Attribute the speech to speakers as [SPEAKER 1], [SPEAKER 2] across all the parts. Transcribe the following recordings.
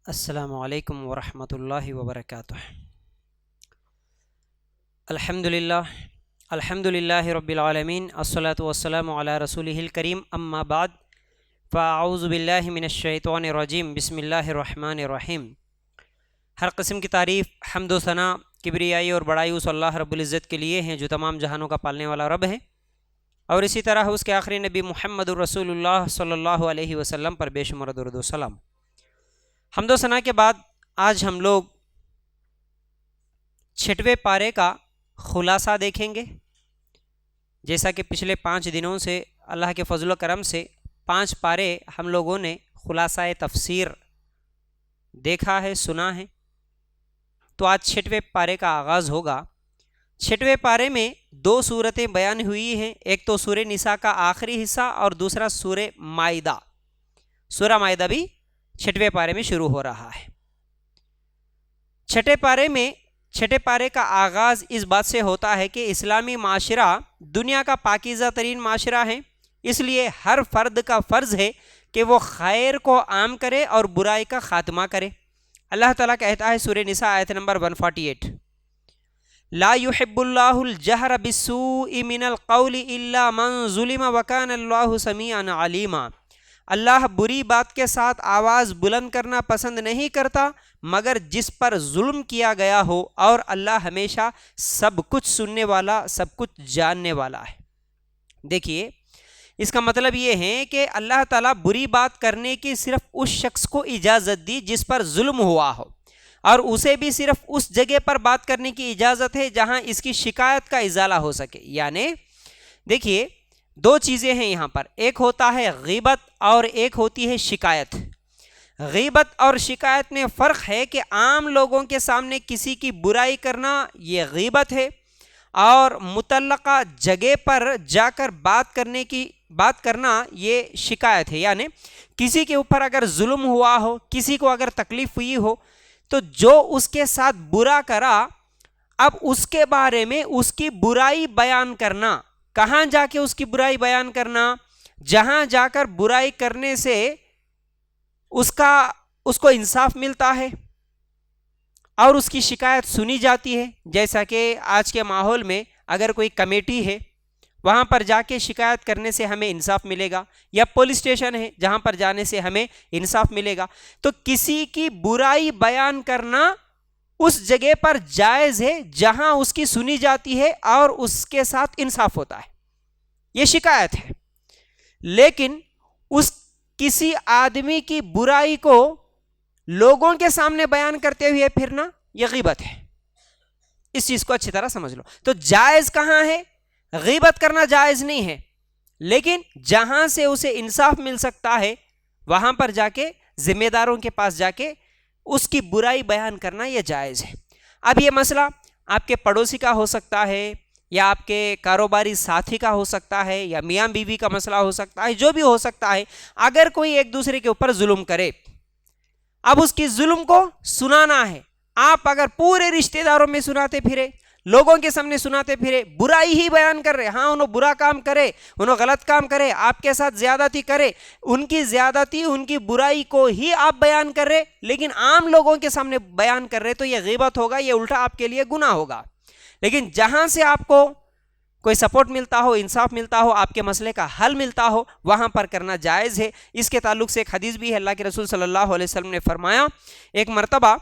[SPEAKER 1] السلام علیکم ورحمۃ اللہ وبرکاتہ۔ الحمد للہ رب العالمین، الصلاۃ والسلام علی رسولہ الکریم، اما بعد فاعوذ باللہ من الشیطان الرجیم، بسم اللہ الرحمن الرحیم۔ ہر قسم کی تعریف، حمد و ثنا، کبریائی اور بڑائی اس اللہ رب العزت کے لیے ہیں جو تمام جہانوں کا پالنے والا رب ہے، اور اسی طرح اس کے آخری نبی محمد الرسول اللہ صلی اللہ علیہ وسلم پر بے شمار درود و سلام۔ حمد و ثنا کے بعد آج ہم لوگ 6ویں پارے کا خلاصہ دیکھیں گے۔ جیسا کہ پچھلے 5 دنوں سے اللہ کے فضل و کرم سے 5 پارے ہم لوگوں نے خلاصہ تفسیر دیکھا ہے، سنا ہے، تو آج 6ویں پارے کا آغاز ہوگا۔ 6ویں پارے میں 2 صورتیں بیان ہوئی ہیں، ایک تو سورہ نساء کا آخری حصہ اور دوسرا سورہ مائدہ۔ سورہ مائدہ بھی 6ویں پارے میں شروع ہو رہا ہے۔ 6 پارے کا آغاز اس بات سے ہوتا ہے کہ اسلامی معاشرہ دنیا کا پاکیزہ ترین معاشرہ ہے، اس لیے ہر فرد کا فرض ہے کہ وہ خیر کو عام کرے اور برائی کا خاتمہ کرے۔ اللہ تعالیٰ کہتا ہے سورہ نساء آیت نمبر 148، لا يحب اللہ الجہر بالسوء من القول الا من ظلم وکان اللہ سمیعا علیما۔ اللہ بری بات کے ساتھ آواز بلند کرنا پسند نہیں کرتا مگر جس پر ظلم کیا گیا ہو، اور اللہ ہمیشہ سب کچھ سننے والا، سب کچھ جاننے والا ہے۔ دیکھیے، اس کا مطلب یہ ہے کہ اللہ تعالیٰ بری بات کرنے کی صرف اس شخص کو اجازت دی جس پر ظلم ہوا ہو، اور اسے بھی صرف اس جگہ پر بات کرنے کی اجازت ہے جہاں اس کی شکایت کا ازالہ ہو سکے۔ یعنی دیکھیے، 2 چیزیں ہیں یہاں پر، ایک ہوتا ہے غیبت اور ایک ہوتی ہے شکایت۔ غیبت اور شکایت میں فرق ہے کہ عام لوگوں کے سامنے کسی کی برائی کرنا یہ غیبت ہے، اور متعلقہ جگہ پر جا کر بات کرنا یہ شکایت ہے۔ یعنی کسی کے اوپر اگر ظلم ہوا ہو، کسی کو اگر تکلیف ہوئی ہو، تو جو اس کے ساتھ برا کرا، اب اس کے بارے میں اس کی برائی بیان کرنا۔ کہاں جا کے اس کی برائی بیان کرنا؟ جہاں جا کر برائی کرنے سے اس کو انصاف ملتا ہے اور اس کی شکایت سنی جاتی ہے۔ جیسا کہ آج کے ماحول میں اگر کوئی کمیٹی ہے، وہاں پر جا کے شکایت کرنے سے ہمیں انصاف ملے گا، یا پولیس اسٹیشن ہے جہاں پر جانے سے ہمیں انصاف ملے گا۔ تو کسی کی برائی بیان کرنا اس جگہ پر جائز ہے جہاں اس کی سنی جاتی ہے اور اس کے ساتھ انصاف ہوتا ہے، یہ شکایت ہے۔ لیکن اس کسی آدمی کی برائی کو لوگوں کے سامنے بیان کرتے ہوئے پھرنا، یہ غیبت ہے۔ اس چیز کو اچھی طرح سمجھ لو۔ تو جائز کہاں ہے؟ غیبت کرنا جائز نہیں ہے، لیکن جہاں سے اسے انصاف مل سکتا ہے وہاں پر جا کے ذمہ داروں کے پاس جا کے اس کی برائی بیان کرنا یہ جائز ہے۔ اب یہ مسئلہ آپ کے پڑوسی کا ہو سکتا ہے، یا آپ کے کاروباری ساتھی کا ہو سکتا ہے، یا میاں بیوی کا مسئلہ ہو سکتا ہے، جو بھی ہو سکتا ہے۔ اگر کوئی ایک دوسرے کے اوپر ظلم کرے، اب اس کی ظلم کو سنانا ہے۔ آپ اگر پورے رشتہ داروں میں سناتے پھرے، لوگوں کے سامنے سناتے پھرے، برائی ہی بیان کر رہے، ہاں انہوں برا کام کرے، انہوں غلط کام کرے، آپ کے ساتھ زیادتی کرے، ان کی زیادتی، ان کی برائی کو ہی آپ بیان کر رہے، لیکن عام لوگوں کے سامنے بیان کر رہے، تو یہ غیبت ہوگا، یہ الٹا آپ کے لیے گناہ ہوگا۔ لیکن جہاں سے آپ کو کوئی سپورٹ ملتا ہو، انصاف ملتا ہو، آپ کے مسئلے کا حل ملتا ہو، وہاں پر کرنا جائز ہے۔ اس کے تعلق سے ایک حدیث بھی ہے، اللہ کے رسول صلی اللہ علیہ وسلم نے فرمایا، ایک مرتبہ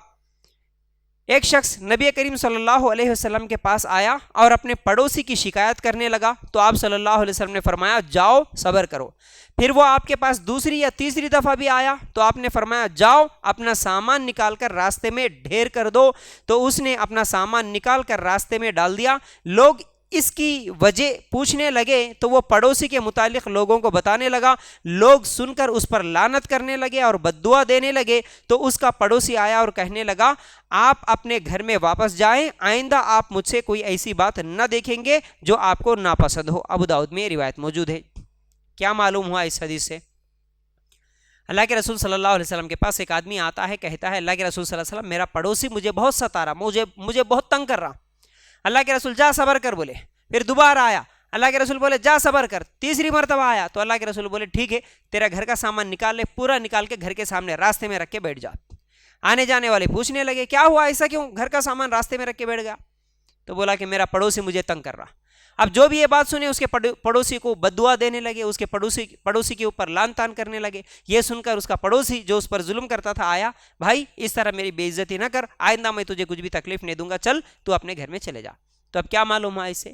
[SPEAKER 1] ایک شخص نبی کریم صلی اللہ علیہ وسلم کے پاس آیا اور اپنے پڑوسی کی شکایت کرنے لگا، تو آپ صلی اللہ علیہ وسلم نے فرمایا جاؤ صبر کرو۔ پھر وہ آپ کے پاس دوسری یا تیسری دفعہ بھی آیا، تو آپ نے فرمایا جاؤ اپنا سامان نکال کر راستے میں ڈھیر کر دو۔ تو اس نے اپنا سامان نکال کر راستے میں ڈال دیا۔ لوگ اس کی وجہ پوچھنے لگے تو وہ پڑوسی کے متعلق لوگوں کو بتانے لگا، لوگ سن کر اس پر لعنت کرنے لگے اور بددعا دینے لگے۔ تو اس کا پڑوسی آیا اور کہنے لگا آپ اپنے گھر میں واپس جائیں، آئندہ آپ مجھ سے کوئی ایسی بات نہ دیکھیں گے جو آپ کو ناپسند ہو۔ ابو داؤد میں روایت موجود ہے۔ کیا معلوم ہوا اس حدیث سے؟ اللہ کے رسول صلی اللہ علیہ وسلم کے پاس ایک آدمی آتا ہے، کہتا ہے اللہ کے رسول صلی اللہ علیہ وسلم میرا پڑوسی مجھے بہت ستا رہا، مجھے بہت تنگ کر رہا۔ اللہ کے رسول جا صبر کر بولے۔ پھر دوبارہ آیا، اللہ کے رسول بولے جا صبر کر۔ تیسری مرتبہ آیا تو اللہ کے رسول بولے ٹھیک ہے، تیرا گھر کا سامان نکال لے، پورا نکال کے گھر کے سامنے راستے میں رکھ کے بیٹھ جا۔ آنے جانے والے پوچھنے لگے کیا ہوا, ایسا کیوں, گھر کا سامان راستے میں رکھ کے بیٹھ گیا؟ تو بولا کہ میرا پڑوسی مجھے تنگ کر رہا. اب جو بھی یہ بات سنے اس کے پڑوسی کو بددعا دینے لگے, اس کے پڑوسی کے اوپر لان تان کرنے لگے. یہ سن کر اس کا پڑوسی جو اس پر ظلم کرتا تھا آیا, بھائی اس طرح میری بے عزتی نہ کر, آئندہ میں تجھے کچھ بھی تکلیف نہیں دوں گا, چل تو اپنے گھر میں چلے جا. تو اب کیا معلوم ہے اسے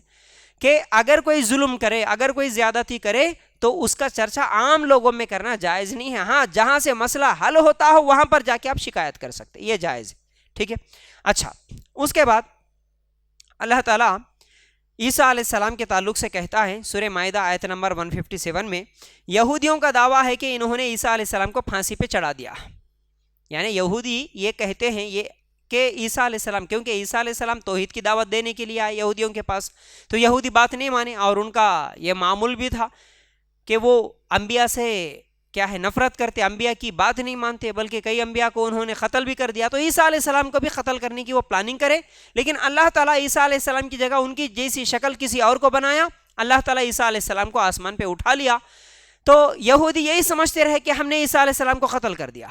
[SPEAKER 1] کہ اگر کوئی ظلم کرے, اگر کوئی زیادتی کرے تو اس کا چرچا عام لوگوں میں کرنا جائز نہیں ہے. ہاں جہاں سے مسئلہ حل ہوتا ہو وہاں پر جا کے آپ شکایت کر سکتے, یہ جائز ہے, ٹھیک ہے. اچھا, اس کے بعد اللہ تعالیٰ عیسیٰ علیہ السلام کے تعلق سے کہتا ہے سورہ مائدہ آیت نمبر 157 میں, یہودیوں کا دعویٰ ہے کہ انہوں نے عیسیٰ علیہ السلام کو پھانسی پہ چڑھا دیا. یعنی یہودی یہ کہتے ہیں یہ کہ عیسیٰ علیہ السلام, کیونکہ عیسیٰ علیہ السلام توحید کی دعوت دینے کے لیے آئے یہودیوں کے پاس, تو یہودی بات نہیں مانے, اور ان کا یہ معمول بھی تھا کہ وہ انبیاء سے کیا ہے نفرت کرتے, انبیاء کی بات نہیں مانتے, بلکہ کئی انبیاء کو انہوں نے قتل بھی کر دیا. تو عیسیٰ علیہ السلام کو بھی قتل کرنے کی وہ پلاننگ کرے, لیکن اللہ تعالیٰ عیسیٰ علیہ السلام کی جگہ ان کی جیسی شکل کسی اور کو بنایا. اللہ تعالیٰ عیسیٰ علیہ السلام کو آسمان پہ اٹھا لیا. تو یہودی یہی سمجھتے رہے کہ ہم نے عیسیٰ علیہ السلام کو قتل کر دیا.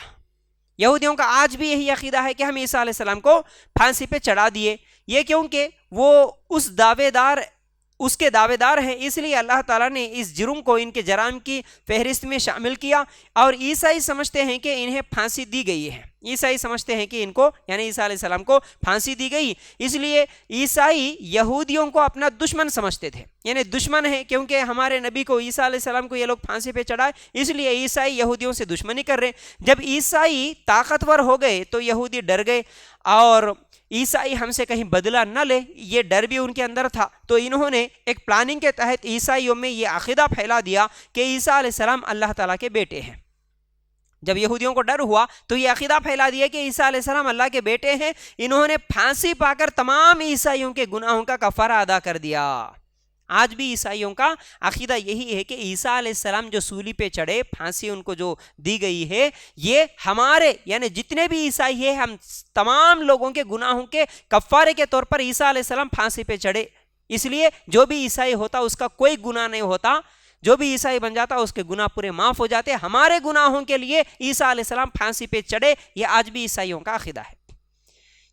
[SPEAKER 1] یہودیوں کا آج بھی یہی عقیدہ ہے کہ ہم عیسیٰ علیہ السلام کو پھانسی پہ چڑھا دیے. یہ کیونکہ وہ اس کے دعوے دار ہیں, اس لیے اللہ تعالیٰ نے اس جرم کو ان کے جرائم کی فہرست میں شامل کیا. اور عیسائی سمجھتے ہیں کہ انہیں پھانسی دی گئی ہے, عیسائی سمجھتے ہیں کہ ان کو یعنی عیسیٰ علیہ السلام کو پھانسی دی گئی. اس لیے عیسائی یہودیوں کو اپنا دشمن سمجھتے تھے, یعنی دشمن ہے کیونکہ ہمارے نبی کو عیسیٰ علیہ السلام کو یہ لوگ پھانسی پہ چڑھائے, اس لیے عیسائی یہودیوں سے دشمنی کر رہے. جب عیسائی طاقتور ہو گئے تو یہودی ڈر گئے, اور عیسائی ہم سے کہیں بدلہ نہ لے, یہ ڈر بھی ان کے اندر تھا. تو انہوں نے ایک پلاننگ کے تحت عیسائیوں میں یہ عقیدہ پھیلا دیا کہ عیسیٰ علیہ السلام اللہ تعالیٰ کے بیٹے ہیں. جب یہودیوں کو ڈر ہوا تو یہ عقیدہ پھیلا دیا کہ عیسیٰ علیہ السلام اللہ کے بیٹے ہیں. انہوں نے پھانسی پا کر تمام عیسائیوں کے گناہوں کا کفارہ ادا کر دیا. آج بھی عیسائیوں کا عقیدہ یہی ہے کہ عیسیٰ علیہ السلام جو سولی پہ چڑھے, پھانسی ان کو جو دی گئی ہے, یہ ہمارے یعنی جتنے بھی عیسائی ہیں ہم تمام لوگوں کے گناہوں کے کفارے کے طور پر عیسیٰ علیہ السلام پھانسی پہ چڑھے. اس لیے جو بھی عیسائی ہوتا اس کا کوئی گناہ نہیں ہوتا, جو بھی عیسائی بن جاتا اس کے گناہ پورے معاف ہو جاتے. ہمارے گناہوں کے لیے عیسیٰ علیہ السلام پھانسی پہ چڑھے, یہ آج بھی عیسائیوں کا عقیدہ ہے.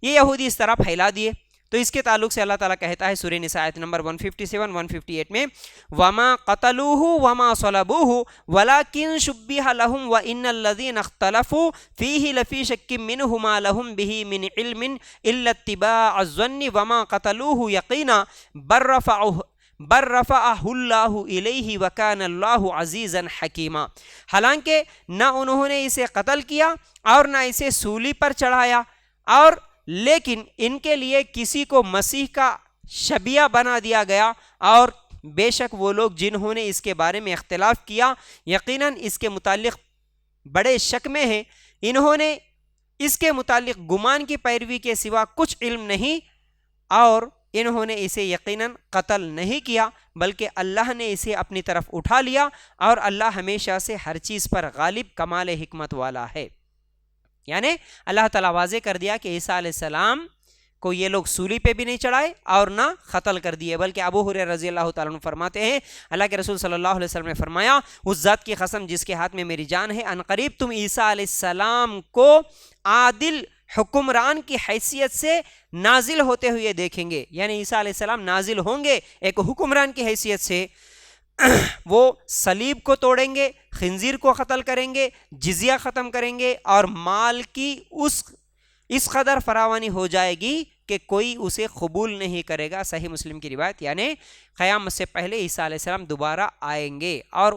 [SPEAKER 1] یہ یہودی اس طرح پھیلا دیے. تو اس کے تعلق سے اللہ تعالیٰ کہتا ہے سورہ نساء آیت نمبر 157-158 میں, وَمَا قَتَلُوهُ وَمَا صَلَبُوهُ وَلَكِنْ شُبِّهَ لَهُمْ وَإِنَّ الَّذِينَ اخْتَلَفُوا فِيهِ لَفِي شَكٍّ مِّنْهُ مَا لَهُمْ بِهِ مِنْ عِلْمٍ إِلَّا اتِّبَاعَ الظَّنِّ وَمَا قَتَلُوهُ يَقِينًا بَلْ رَفَعَهُ اللَّهُ إِلَيْهِ وَكَانَ اللَّهُ عَزِيزًا حَكِيمًا. حالانکہ نہ انہوں نے اسے قتل کیا اور نہ اسے سولی پر چڑھایا, اور لیکن ان کے لیے کسی کو مسیح کا شبیہ بنا دیا گیا, اور بے شک وہ لوگ جنہوں نے اس کے بارے میں اختلاف کیا یقیناً اس کے متعلق بڑے شک میں ہیں. انہوں نے اس کے متعلق گمان کی پیروی کے سوا کچھ علم نہیں, اور انہوں نے اسے یقیناً قتل نہیں کیا بلکہ اللہ نے اسے اپنی طرف اٹھا لیا, اور اللہ ہمیشہ سے ہر چیز پر غالب کمال حکمت والا ہے. یعنی اللہ تعالیٰ واضح کر دیا کہ عیسیٰ علیہ السلام کو یہ لوگ سولی پہ بھی نہیں چڑھائے اور نہ قتل کر دیے, بلکہ ابو ہریرہ رضی اللہ تعالیٰ عنہ فرماتے ہیں اللہ کے رسول صلی اللہ علیہ وسلم نے فرمایا, اس ذات کی قسم جس کے ہاتھ میں میری جان ہے, ان قریب تم عیسیٰ علیہ السلام کو عادل حکمران کی حیثیت سے نازل ہوتے ہوئے دیکھیں گے. یعنی عیسیٰ علیہ السلام نازل ہوں گے ایک حکمران کی حیثیت سے, وہ صلیب کو توڑیں گے, خنزیر کو قتل کریں گے, جزیہ ختم کریں گے, اور مال کی اس قدر فراوانی ہو جائے گی کہ کوئی اسے قبول نہیں کرے گا. صحیح مسلم کی روایت. یعنی قیامت سے پہلے عیسیٰ علیہ السلام دوبارہ آئیں گے اور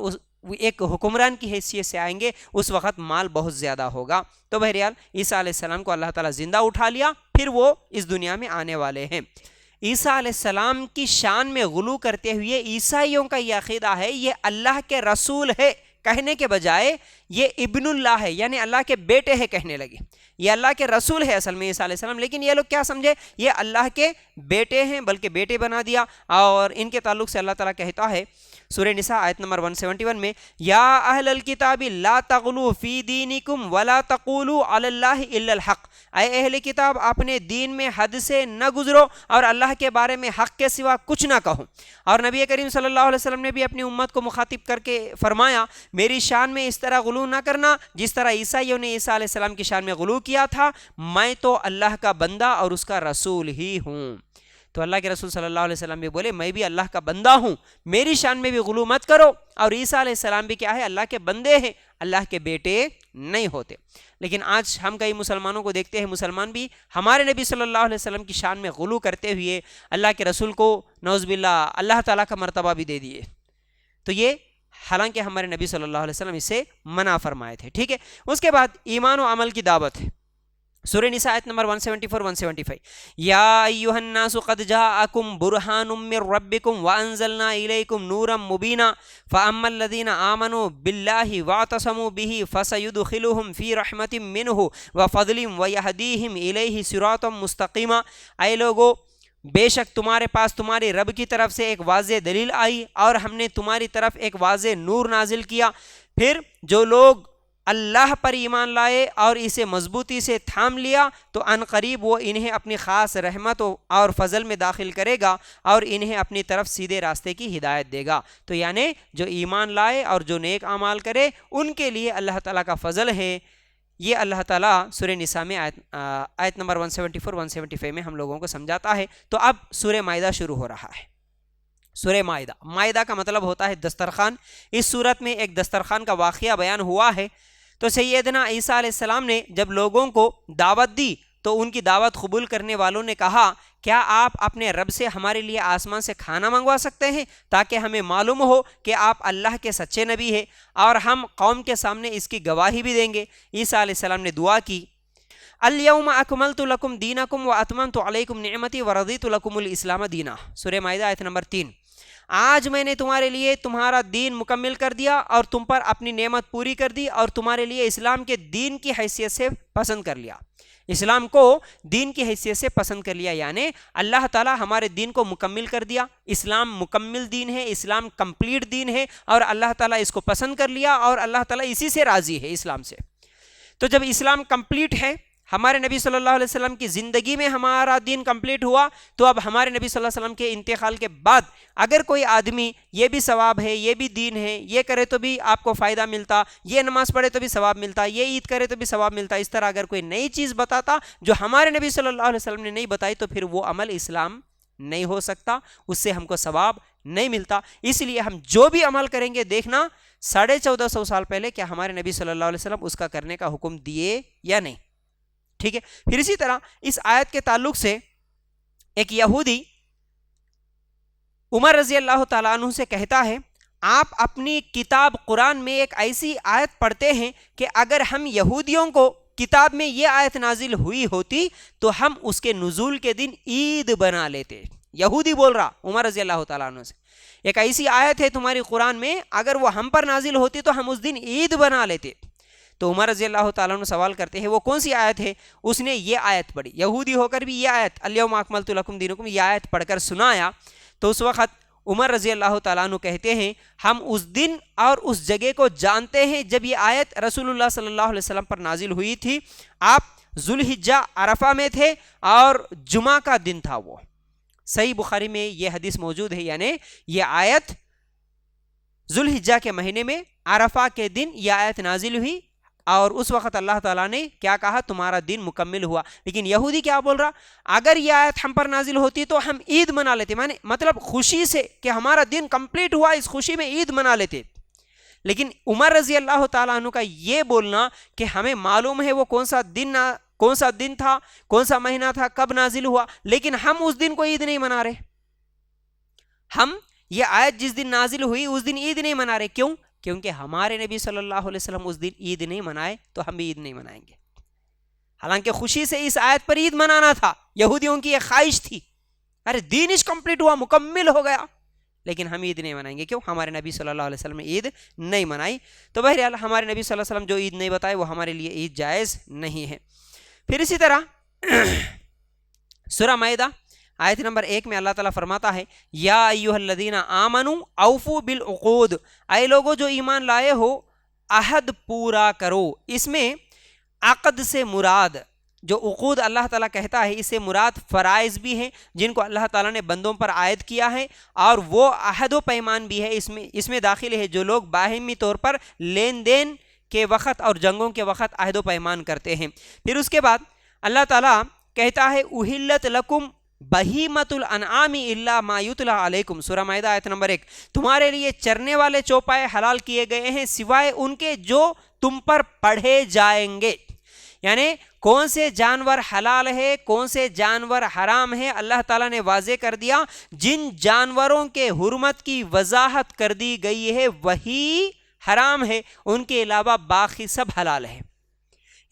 [SPEAKER 1] ایک حکمران کی حیثیت سے آئیں گے, اس وقت مال بہت زیادہ ہوگا. تو بہرحال عیسیٰ علیہ السلام کو اللہ تعالیٰ زندہ اٹھا لیا, پھر وہ اس دنیا میں آنے والے ہیں. عیسیٰ علیہ السلام کی شان میں غلو کرتے ہوئے عیسائیوں کا یہ عقیدہ ہے یہ اللہ کے رسول ہے کہنے کے بجائے یہ ابن اللہ ہے, یعنی اللہ کے بیٹے ہے کہنے لگے. یہ اللہ کے رسول ہے اصل میں عیسیٰ علیہ السلام, لیکن یہ لوگ کیا سمجھے یہ اللہ کے بیٹے ہیں, بلکہ بیٹے بنا دیا. اور ان کے تعلق سے اللہ تعالیٰ کہتا ہے سورہ نساء آیت نمبر 171 میں یا اہل الکتاب لا تغلو فی دینکم ولا تقولوا علی اللہ الا الحق، اے اہل کتاب اپنے دین میں حد سے نہ گزرو اور اللہ کے بارے میں حق کے سوا کچھ نہ کہو۔ اور نبی کریم صلی اللہ علیہ وسلم نے بھی اپنی امت کو مخاطب کر کے فرمایا میری شان میں اس طرح غلو نہ کرنا جس طرح عیسائیوں نے عیسیٰ علیہ السلام کی شان میں غلو کیا تھا، میں تو اللہ کا بندہ اور اس کا رسول ہی ہوں۔ تو اللہ کے رسول صلی اللہ علیہ وسلم بھی بولے میں بھی اللہ کا بندہ ہوں، میری شان میں بھی غلو مت کرو، اور عیسیٰ علیہ السلام بھی کیا ہے؟ اللہ کے بندے ہیں، اللہ کے بیٹے نہیں ہوتے۔ لیکن آج ہم کئی مسلمانوں کو دیکھتے ہیں، مسلمان بھی ہمارے نبی صلی اللہ علیہ وسلم کی شان میں غلو کرتے ہوئے اللہ کے رسول کو نعوذ باللہ اللہ تعالیٰ کا مرتبہ بھی دے دیے، تو یہ حالانکہ ہمارے نبی صلی اللہ علیہ وسلم اس سے منع فرمائے تھے، ٹھیک ہے۔ اس کے بعد ایمان و عمل کی دعوت ہے، سورہ نساء آیت نمبر 174-175 یا ایھا الناس قد جاءکم برہان من ربکم وانزلنا الیکم نورا مبینا فاما الذین آمنوا باللہ واعتصموا بہ فسیدخلهم فی رحمت منہ وفضل ویہدیہم الیہ صراطا مستقیما، اے لوگو بے شک تمہارے پاس تمہاری رب کی طرف سے ایک واضح دلیل آئی اور ہم نے تمہاری طرف ایک واضح نور نازل کیا، پھر جو لوگ اللہ پر ایمان لائے اور اسے مضبوطی سے تھام لیا تو ان قریب وہ انہیں اپنی خاص رحمت اور فضل میں داخل کرے گا اور انہیں اپنی طرف سیدھے راستے کی ہدایت دے گا۔ تو یعنی جو ایمان لائے اور جو نیک اعمال کرے ان کے لیے اللہ تعالیٰ کا فضل ہے، یہ اللہ تعالیٰ سورہ نساء میں آیت نمبر 174-175 میں ہم لوگوں کو سمجھاتا ہے۔ تو اب سورہ مائدہ شروع ہو رہا ہے۔ سورہ مائدہ، مائدہ کا مطلب ہوتا ہے دسترخوان۔ اس صورت میں ایک دسترخوان کا واقعہ بیان ہوا ہے۔ تو سیدنا عیسیٰ علیہ السلام نے جب لوگوں کو دعوت دی تو ان کی دعوت قبول کرنے والوں نے کہا کیا آپ اپنے رب سے ہمارے لیے آسمان سے کھانا منگوا سکتے ہیں تاکہ ہمیں معلوم ہو کہ آپ اللہ کے سچے نبی ہیں اور ہم قوم کے سامنے اس کی گواہی بھی دیں گے۔ عیسیٰ علیہ السلام نے دعا کی الیوم اکملت لکم دینکم واتممت علیکم نعمتی ورضیت لکم الاسلام دینا، سورہ مائدہ آیت نمبر 3۔ آج میں نے تمہارے لیے تمہارا دین مکمل کر دیا اور تم پر اپنی نعمت پوری کر دی اور تمہارے لیے اسلام کے دین کی حیثیت سے پسند کر لیا، اسلام کو دین کی حیثیت سے پسند کر لیا، یعنی اللہ تعالیٰ ہمارے دین کو مکمل کر دیا۔ اسلام مکمل دین ہے، اسلام کمپلیٹ دین ہے اور اللہ تعالیٰ اس کو پسند کر لیا اور اللہ تعالیٰ اسی سے راضی ہے، اسلام سے۔ تو جب اسلام کمپلیٹ ہے، ہمارے نبی صلی اللہ علیہ وسلم کی زندگی میں ہمارا دین کمپلیٹ ہوا، تو اب ہمارے نبی صلی اللہ علیہ وسلم کے انتقال کے بعد اگر کوئی آدمی یہ بھی ثواب ہے، یہ بھی دین ہے، یہ کرے تو بھی آپ کو فائدہ ملتا، یہ نماز پڑھے تو بھی ثواب ملتا، یہ عید کرے تو بھی ثواب ملتا، اس طرح اگر کوئی نئی چیز بتاتا جو ہمارے نبی صلی اللہ علیہ وسلم نے نہیں بتائی تو پھر وہ عمل اسلام نہیں ہو سکتا، اس سے ہم کو ثواب نہیں ملتا۔ اس لیے ہم جو بھی عمل کریں گے دیکھنا 1450 سال پہلے کیا ہمارے نبی صلی اللہ علیہ وسلم اس کا کرنے کا حکم دیے یا نہیں، ٹھیک ہے۔ پھر اسی طرح اس آیت کے تعلق سے ایک یہودی عمر رضی اللہ تعالیٰ عنہ سے کہتا ہے آپ اپنی کتاب قرآن میں ایک ایسی آیت پڑھتے ہیں کہ اگر ہم یہودیوں کو کتاب میں یہ آیت نازل ہوئی ہوتی تو ہم اس کے نزول کے دن عید بنا لیتے۔ یہودی بول رہا عمر رضی اللہ تعالیٰ عنہ سے، ایک ایسی آیت ہے تمہاری قرآن میں، اگر وہ ہم پر نازل ہوتی تو ہم اس دن عید بنا لیتے۔ تو عمر رضی اللہ تعالیٰ عنہ سوال کرتے ہیں وہ کون سی آیت ہے؟ اس نے یہ آیت پڑھی، یہودی ہو کر بھی یہ آیت الیوم اکملت لکم دینکم یہ آیت پڑھ کر سنایا۔ تو اس وقت عمر رضی اللہ تعالیٰ عنہ کہتے ہیں ہم اس دن اور اس جگہ کو جانتے ہیں جب یہ آیت رسول اللہ صلی اللہ علیہ وسلم پر نازل ہوئی تھی۔ آپ ذوالحجہ عرفہ میں تھے اور جمعہ کا دن تھا، وہ صحیح بخاری میں یہ حدیث موجود ہے، یعنی یہ آیت ذوالحجہ کے مہینے میں عرفہ کے دن یہ آیت نازل ہوئی اور اس وقت اللہ تعالیٰ نے کیا کہا تمہارا دین مکمل ہوا۔ لیکن یہودی کیا بول رہا؟ اگر یہ آیت ہم پر نازل ہوتی تو ہم عید منا لیتے، مطلب خوشی سے کہ ہمارا دین کمپلیٹ ہوا، اس خوشی میں عید منا لیتے۔ لیکن عمر رضی اللہ تعالیٰ عنہ کا یہ بولنا کہ ہمیں معلوم ہے وہ کون سا دن تھا، کون سا مہینہ تھا، کب نازل ہوا، لیکن ہم اس دن کو عید نہیں منا رہے، ہم یہ آیت جس دن نازل ہوئی اس دن عید نہیں منا رہے۔ کیوں؟ کیونکہ ہمارے نبی صلی اللہ علیہ وسلم اس دن عید نہیں منائے تو ہم بھی عید نہیں منائیں گے۔ حالانکہ خوشی سے اس آیت پر عید منانا تھا، یہودیوں کی ایک خواہش تھی، ارے دین اس کمپلیٹ ہوا، مکمل ہو گیا، لیکن ہم عید نہیں منائیں گے۔ کیوں؟ ہمارے نبی صلی اللہ علیہ وسلم نے عید نہیں منائی۔ تو بہرحال ہمارے نبی صلی اللہ علیہ وسلم جو عید نہیں بتائے وہ ہمارے لیے عید جائز نہیں ہے۔ پھر اسی طرح سورہ مائدہ آیت نمبر 1 میں اللہ تعالیٰ فرماتا ہے یا ایھا آمنو اوفو بالعقود، اے لوگو جو ایمان لائے ہو عہد پورا کرو۔ اس میں عقد سے مراد جو عقود اللہ تعالیٰ کہتا ہے، اس سے مراد فرائض بھی ہیں جن کو اللہ تعالیٰ نے بندوں پر عائد کیا ہے، اور وہ عہد و پیمان بھی ہے اس میں داخل ہے جو لوگ باہمی طور پر لین دین کے وقت اور جنگوں کے وقت عہد و پیمان کرتے ہیں۔ پھر اس کے بعد اللہ تعالیٰ کہتا ہے احلت لکم بہیمۃ الانعام الا ما یتلی علیکم، سورہ مائدہ آیت نمبر 1، تمہارے لیے چرنے والے چوپائے حلال کیے گئے ہیں سوائے ان کے جو تم پر پڑھے جائیں گے۔ یعنی کون سے جانور حلال ہے کون سے جانور حرام ہے اللہ تعالیٰ نے واضح کر دیا۔ جن جانوروں کے حرمت کی وضاحت کر دی گئی ہے وہی حرام ہے، ان کے علاوہ باقی سب حلال ہے۔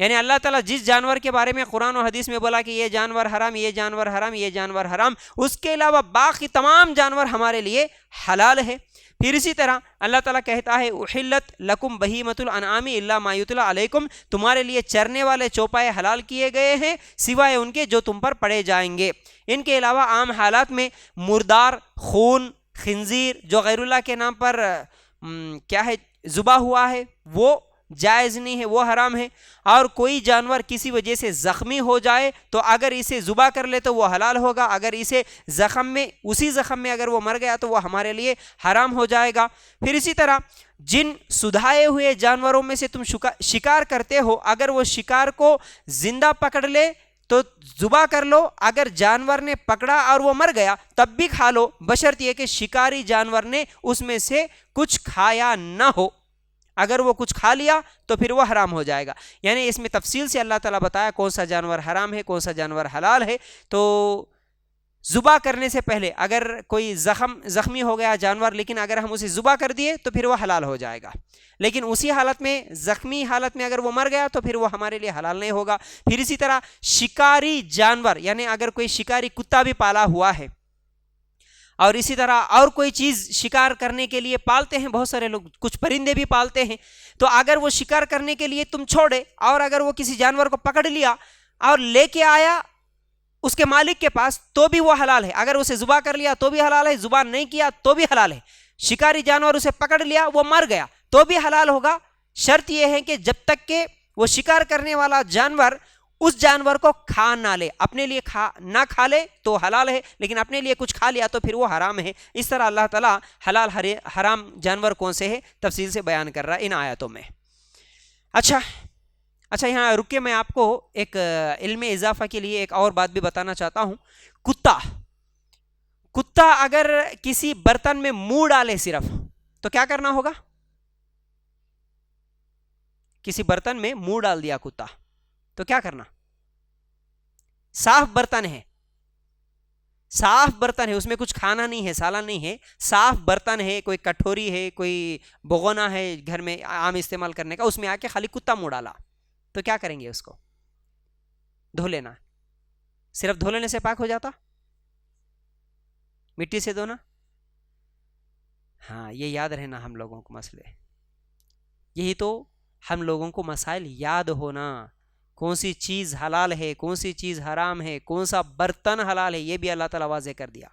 [SPEAKER 1] یعنی اللہ تعالیٰ جس جانور کے بارے میں قرآن و حدیث میں بولا کہ یہ جانور حرام، یہ جانور حرام، یہ جانور حرام، اس کے علاوہ باقی تمام جانور ہمارے لیے حلال ہے۔ پھر اسی طرح اللہ تعالیٰ کہتا ہے احلت لکم بہیمۃ الانعام الا ما یتلی علیکم، تمہارے لیے چرنے والے چوپائے حلال کیے گئے ہیں سوائے ان کے جو تم پر پڑے جائیں گے۔ ان کے علاوہ عام حالات میں مردار، خون، خنزیر جو غیر اللہ کے نام پر ذبح ہوا ہے وہ جائز نہیں ہے، وہ حرام ہے۔ اور کوئی جانور کسی وجہ سے زخمی ہو جائے تو اگر اسے ذبح کر لے تو وہ حلال ہوگا، اگر اسے اسی زخم میں اگر وہ مر گیا تو وہ ہمارے لیے حرام ہو جائے گا۔ پھر اسی طرح جن سدھائے ہوئے جانوروں میں سے تم شکار کرتے ہو، اگر وہ شکار کو زندہ پکڑ لے تو ذبح کر لو، اگر جانور نے پکڑا اور وہ مر گیا تب بھی کھا لو، بشرط یہ کہ شکاری جانور نے اس میں سے کچھ کھایا نہ ہو۔ اگر وہ کچھ کھا لیا تو پھر وہ حرام ہو جائے گا۔ یعنی اس میں تفصیل سے اللہ تعالیٰ بتایا کون سا جانور حرام ہے کون سا جانور حلال ہے۔ تو ذبح کرنے سے پہلے اگر کوئی زخمی ہو گیا جانور لیکن اگر ہم اسے ذبح کر دیے تو پھر وہ حلال ہو جائے گا، لیکن اسی حالت میں زخمی حالت میں اگر وہ مر گیا تو پھر وہ ہمارے لیے حلال نہیں ہوگا۔ پھر اسی طرح شکاری جانور، یعنی اگر کوئی شکاری کتا بھی پالا ہوا ہے اور اسی طرح اور کوئی چیز شکار کرنے کے لیے پالتے ہیں، بہت سارے لوگ کچھ پرندے بھی پالتے ہیں، تو اگر وہ شکار کرنے کے لیے تم چھوڑے اور اگر وہ کسی جانور کو پکڑ لیا اور لے کے آیا اس کے مالک کے پاس تو بھی وہ حلال ہے، اگر اسے ذبح کر لیا تو بھی حلال ہے، ذبح نہیں کیا تو بھی حلال ہے۔ شکاری جانور اسے پکڑ لیا وہ مر گیا تو بھی حلال ہوگا، شرط یہ ہے کہ جب تک کہ وہ شکار کرنے والا جانور اس جانور کو کھا نہ لے، اپنے لیے نہ کھا لے تو حلال ہے، لیکن اپنے لیے کچھ کھا لیا تو پھر وہ حرام ہے۔ اس طرح اللہ تعالیٰ حلال حرام جانور کون سے ہے تفصیل سے بیان کر رہا ہے ان آیاتوں میں۔ اچھا یہاں رک کے میں آپ کو ایک علم اضافہ کے لیے ایک اور بات بھی بتانا چاہتا ہوں۔ کتا اگر کسی برتن میں منہ ڈالے صرف تو کیا کرنا ہوگا؟ کسی برتن میں منہ ڈال دیا کتا تو کیا کرنا؟ صاف برتن ہے اس میں کچھ کھانا نہیں ہے، سالن نہیں ہے، صاف برتن ہے، کوئی کٹوری ہے، کوئی بگونا ہے گھر میں عام استعمال کرنے کا، اس میں آ کے خالی کتا منہ ڈالا تو کیا کریں گے؟ اس کو دھو لینا، صرف دھو لینے سے پاک ہو جاتا؟ مٹی سے دھونا؟ ہاں، یہ یاد رہنا ہم لوگوں کو مسئلے، یہی تو ہم لوگوں کو مسائل یاد ہونا، کون سی چیز حلال ہے کون سی چیز حرام ہے، کون سا برتن حلال ہے، یہ بھی اللہ تعالیٰ واضح کر دیا۔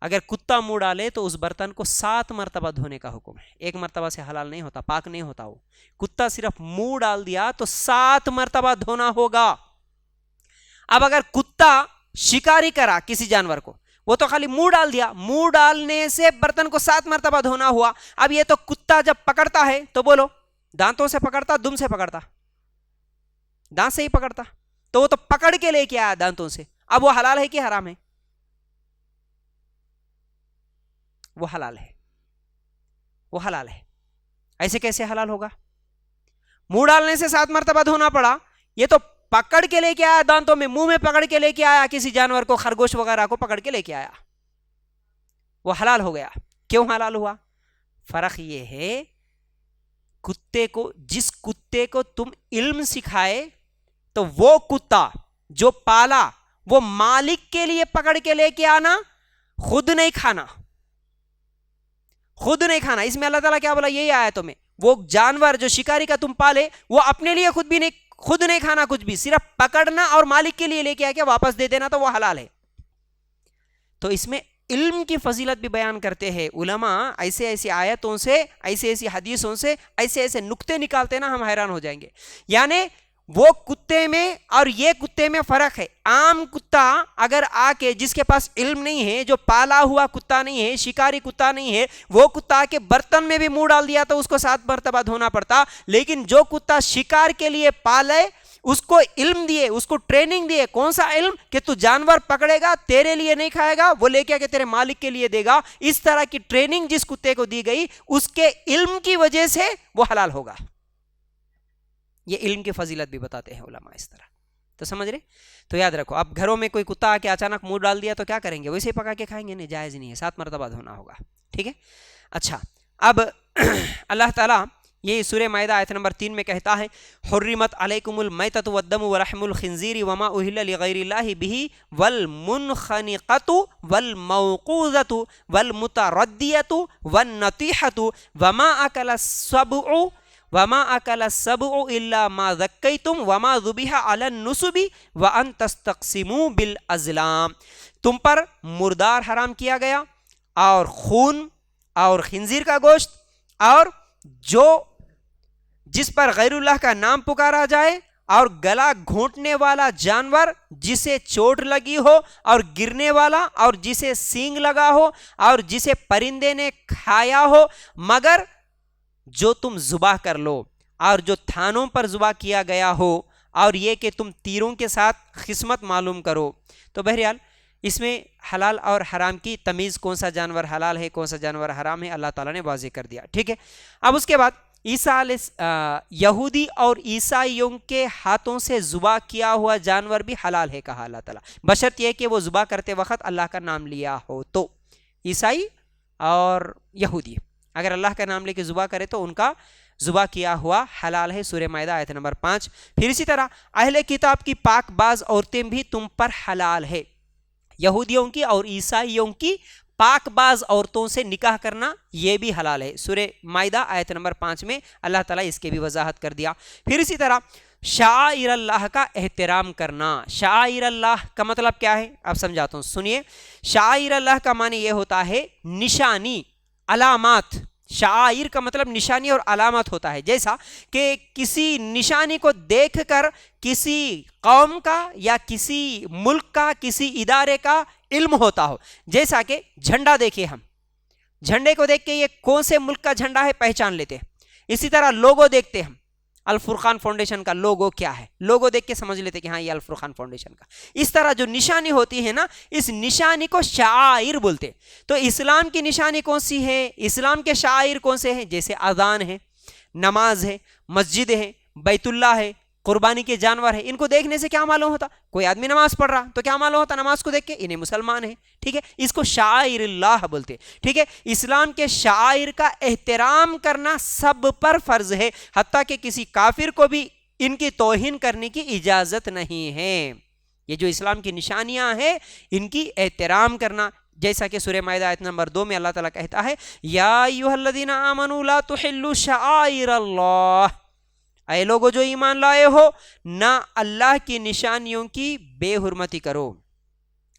[SPEAKER 1] اگر کتا منہ ڈالے تو اس برتن کو 7 مرتبہ دھونے کا حکم ہے، 1 مرتبہ سے حلال نہیں ہوتا، پاک نہیں ہوتا۔ وہ کتا صرف منہ ڈال دیا تو 7 مرتبہ دھونا ہوگا۔ اب اگر کتا شکاری کرا کسی جانور کو، وہ تو خالی منہ ڈال دیا، منہ ڈالنے سے برتن کو 7 مرتبہ دھونا ہوا۔ اب یہ تو کتا جب پکڑتا ہے تو بولو دانتوں سے پکڑتا، دم سے پکڑتا؟ دانت سے ہی پکڑتا، تو وہ تو پکڑ کے لے کے آیا دانتوں سے، اب وہ حلال ہے کہ حرام ہے؟ وہ حلال ہے۔ ایسے کیسے حلال ہوگا؟ منہ ڈالنے سے 7 مرتبہ دھونا پڑا، یہ تو پکڑ کے لے کے آیا دانتوں میں، منہ میں پکڑ کے لے کے آیا، کسی جانور کو، خرگوش وغیرہ کو پکڑ کے لے کے آیا، وہ حلال ہو گیا۔ کیوں حلال ہوا؟ فرق یہ ہے جس کتے کو تم علم سکھائے تو وہ کتا جو پالا وہ مالک کے لیے پکڑ کے لے کے آنا، خود نہیں کھانا۔ اس میں اللہ تعالیٰ کیا بولا یہی آیتوں میں، وہ جانور جو شکاری کا تم پالے وہ اپنے لیے خود نہیں کھانا کچھ بھی، صرف پکڑنا اور مالک کے لیے لے کے آ کے واپس دے دینا تو وہ حلال ہے۔ تو اس میں علم کی فضیلت بھی بیان کرتے ہیں علماء، ایسے ایسی آیتوں سے، ایسے ایسی حدیثوں سے ایسے ایسے نکتے نکالتے نا، ہم حیران ہو جائیں گے. یعنی وہ کتے میں اور یہ کتے میں فرق ہے. عام کتا اگر آ کے جس کے پاس علم نہیں ہے، جو پالا ہوا کتا نہیں ہے، شکاری کتا نہیں ہے، وہ کتا آ کے برتن میں بھی منہ ڈال دیا تو اس کو 7 مرتبہ دھونا پڑتا. لیکن جو کتا شکار کے لیے پالے، اس کو علم دیے، اس کو ٹریننگ دیے. کون سا علم؟ کہ تو جانور پکڑے گا، تیرے لیے نہیں کھائے گا، وہ لے کے تیرے مالک کے لیے دے گا. اس طرح کی ٹریننگ جس کتے کو دی گئی، اس کے علم کی وجہ سے وہ حلال ہوگا. یہ علم کی فضیلت بھی بتاتے ہیں علماء اس طرح. تو سمجھ رہے؟ تو یاد رکھو، اب گھروں میں کوئی کتا آ کے اچانک منہ ڈال دیا تو کیا کریں گے؟ ویسے ہی پکا کے کھائیں گے؟ نہیں، جائز نہیں ہے، 7 مرتبہ دھونا ہوگا. ٹھیک ہے. اچھا، اب اللہ تعالیٰ یہ سورہ مائدہ آیت نمبر 3 میں کہتا ہے حرمت علیکم المیتۃ والدم ولحم الخنزیر وما اہل لغیر اللہ بہ والمنخنقۃ والموقوذۃ والمتردیۃ والنطیحۃ وما اکل السبع الا ما ذکیتم وما ذبح علی النصب وان تستقسموا بالازلام. تم پر مردار حرام کیا گیا، اور خون اور خنزیر کا گوشت، اور جو جس پر غیر اللہ کا نام پکارا جائے، اور گلا گھونٹنے والا جانور جسے چوٹ لگی ہو اور گرنے والا، اور جسے سینگ لگا ہو، اور جسے پرندے نے کھایا ہو، مگر جو تم ذبح کر لو، اور جو تھانوں پر ذبح کیا گیا ہو، اور یہ کہ تم تیروں کے ساتھ قسمت معلوم کرو. تو بہرحال اس میں حلال اور حرام کی تمیز، کون سا جانور حلال ہے کون سا جانور حرام ہے، اللہ تعالیٰ نے واضح کر دیا. ٹھیک ہے. اب اس کے بعد یہودی اور عیسائیوں کے ہاتھوں سے ذبح کیا ہوا جانور بھی حلال ہے کہا اللہ تعالیٰ، بشرط یہ کہ وہ ذبح کرتے وقت اللہ کا نام لیا ہو. تو عیسائی اور یہودی اگر اللہ کا نام لے کے ذبح کرے تو ان کا ذبح کیا ہوا حلال ہے. سورہ مائدہ آیت نمبر 5. پھر اسی طرح اہل کتاب کی پاک باز عورتیں بھی تم پر حلال ہے. یہودیوں کی اور عیسائیوں کی پاک باز عورتوں سے نکاح کرنا یہ بھی حلال ہے. سورہ مائدہ آیت نمبر 5 میں اللہ تعالیٰ اس کے بھی وضاحت کر دیا. پھر اسی طرح شعائر اللہ کا احترام کرنا. شعائر اللہ کا مطلب کیا ہے؟ اب سمجھاتا ہوں، سنیے. شعائر اللہ کا معنی یہ ہوتا ہے نشانی، علامات. شعائر کا مطلب نشانی اور علامت ہوتا ہے. جیسا کہ کسی نشانی کو دیکھ کر کسی قوم کا یا کسی ملک کا، کسی ادارے کا علم ہوتا ہو. جیسا کہ جھنڈا دیکھیے، ہم جھنڈے کو دیکھ کے یہ کون سے ملک کا جھنڈا ہے پہچان لیتے ہیں. اسی طرح لوگو دیکھتے ہم، الفرقان فاؤنڈیشن کا لوگو کیا ہے، لوگو دیکھ کے سمجھ لیتے کہ ہاں یہ الفرقان فاؤنڈیشن کا. اس طرح جو نشانی ہوتی ہے نا، اس نشانی کو شعائر بولتے. تو اسلام کی نشانی کون سی ہے؟ اسلام کے شعائر کون سے ہیں؟ جیسے اذان ہے، نماز ہے، مسجد ہے، بیت اللہ ہے، قربانی کے جانور ہے. ان کو دیکھنے سے کیا معلوم ہوتا؟ کوئی آدمی نماز پڑھ رہا تو کیا معلوم ہوتا؟ نماز کو دیکھ کے انہیں مسلمان ہیں. ٹھیک ہے. اس کو شعائر اللہ بولتے. ٹھیک ہے. اسلام کے شعائر کا احترام کرنا سب پر فرض ہے، حتیٰ کہ کسی کافر کو بھی ان کی توہین کرنے کی اجازت نہیں ہے. یہ جو اسلام کی نشانیاں ہیں ان کی احترام کرنا، جیسا کہ سورہ مائدہ آیت نمبر 2 میں اللہ تعالیٰ کہتا ہے یا ایھا الذین آمنوا لا تحلوا شعائر اللہ. اے لوگو جو ایمان لائے ہو، نہ اللہ کی نشانیوں کی بے حرمتی کرو.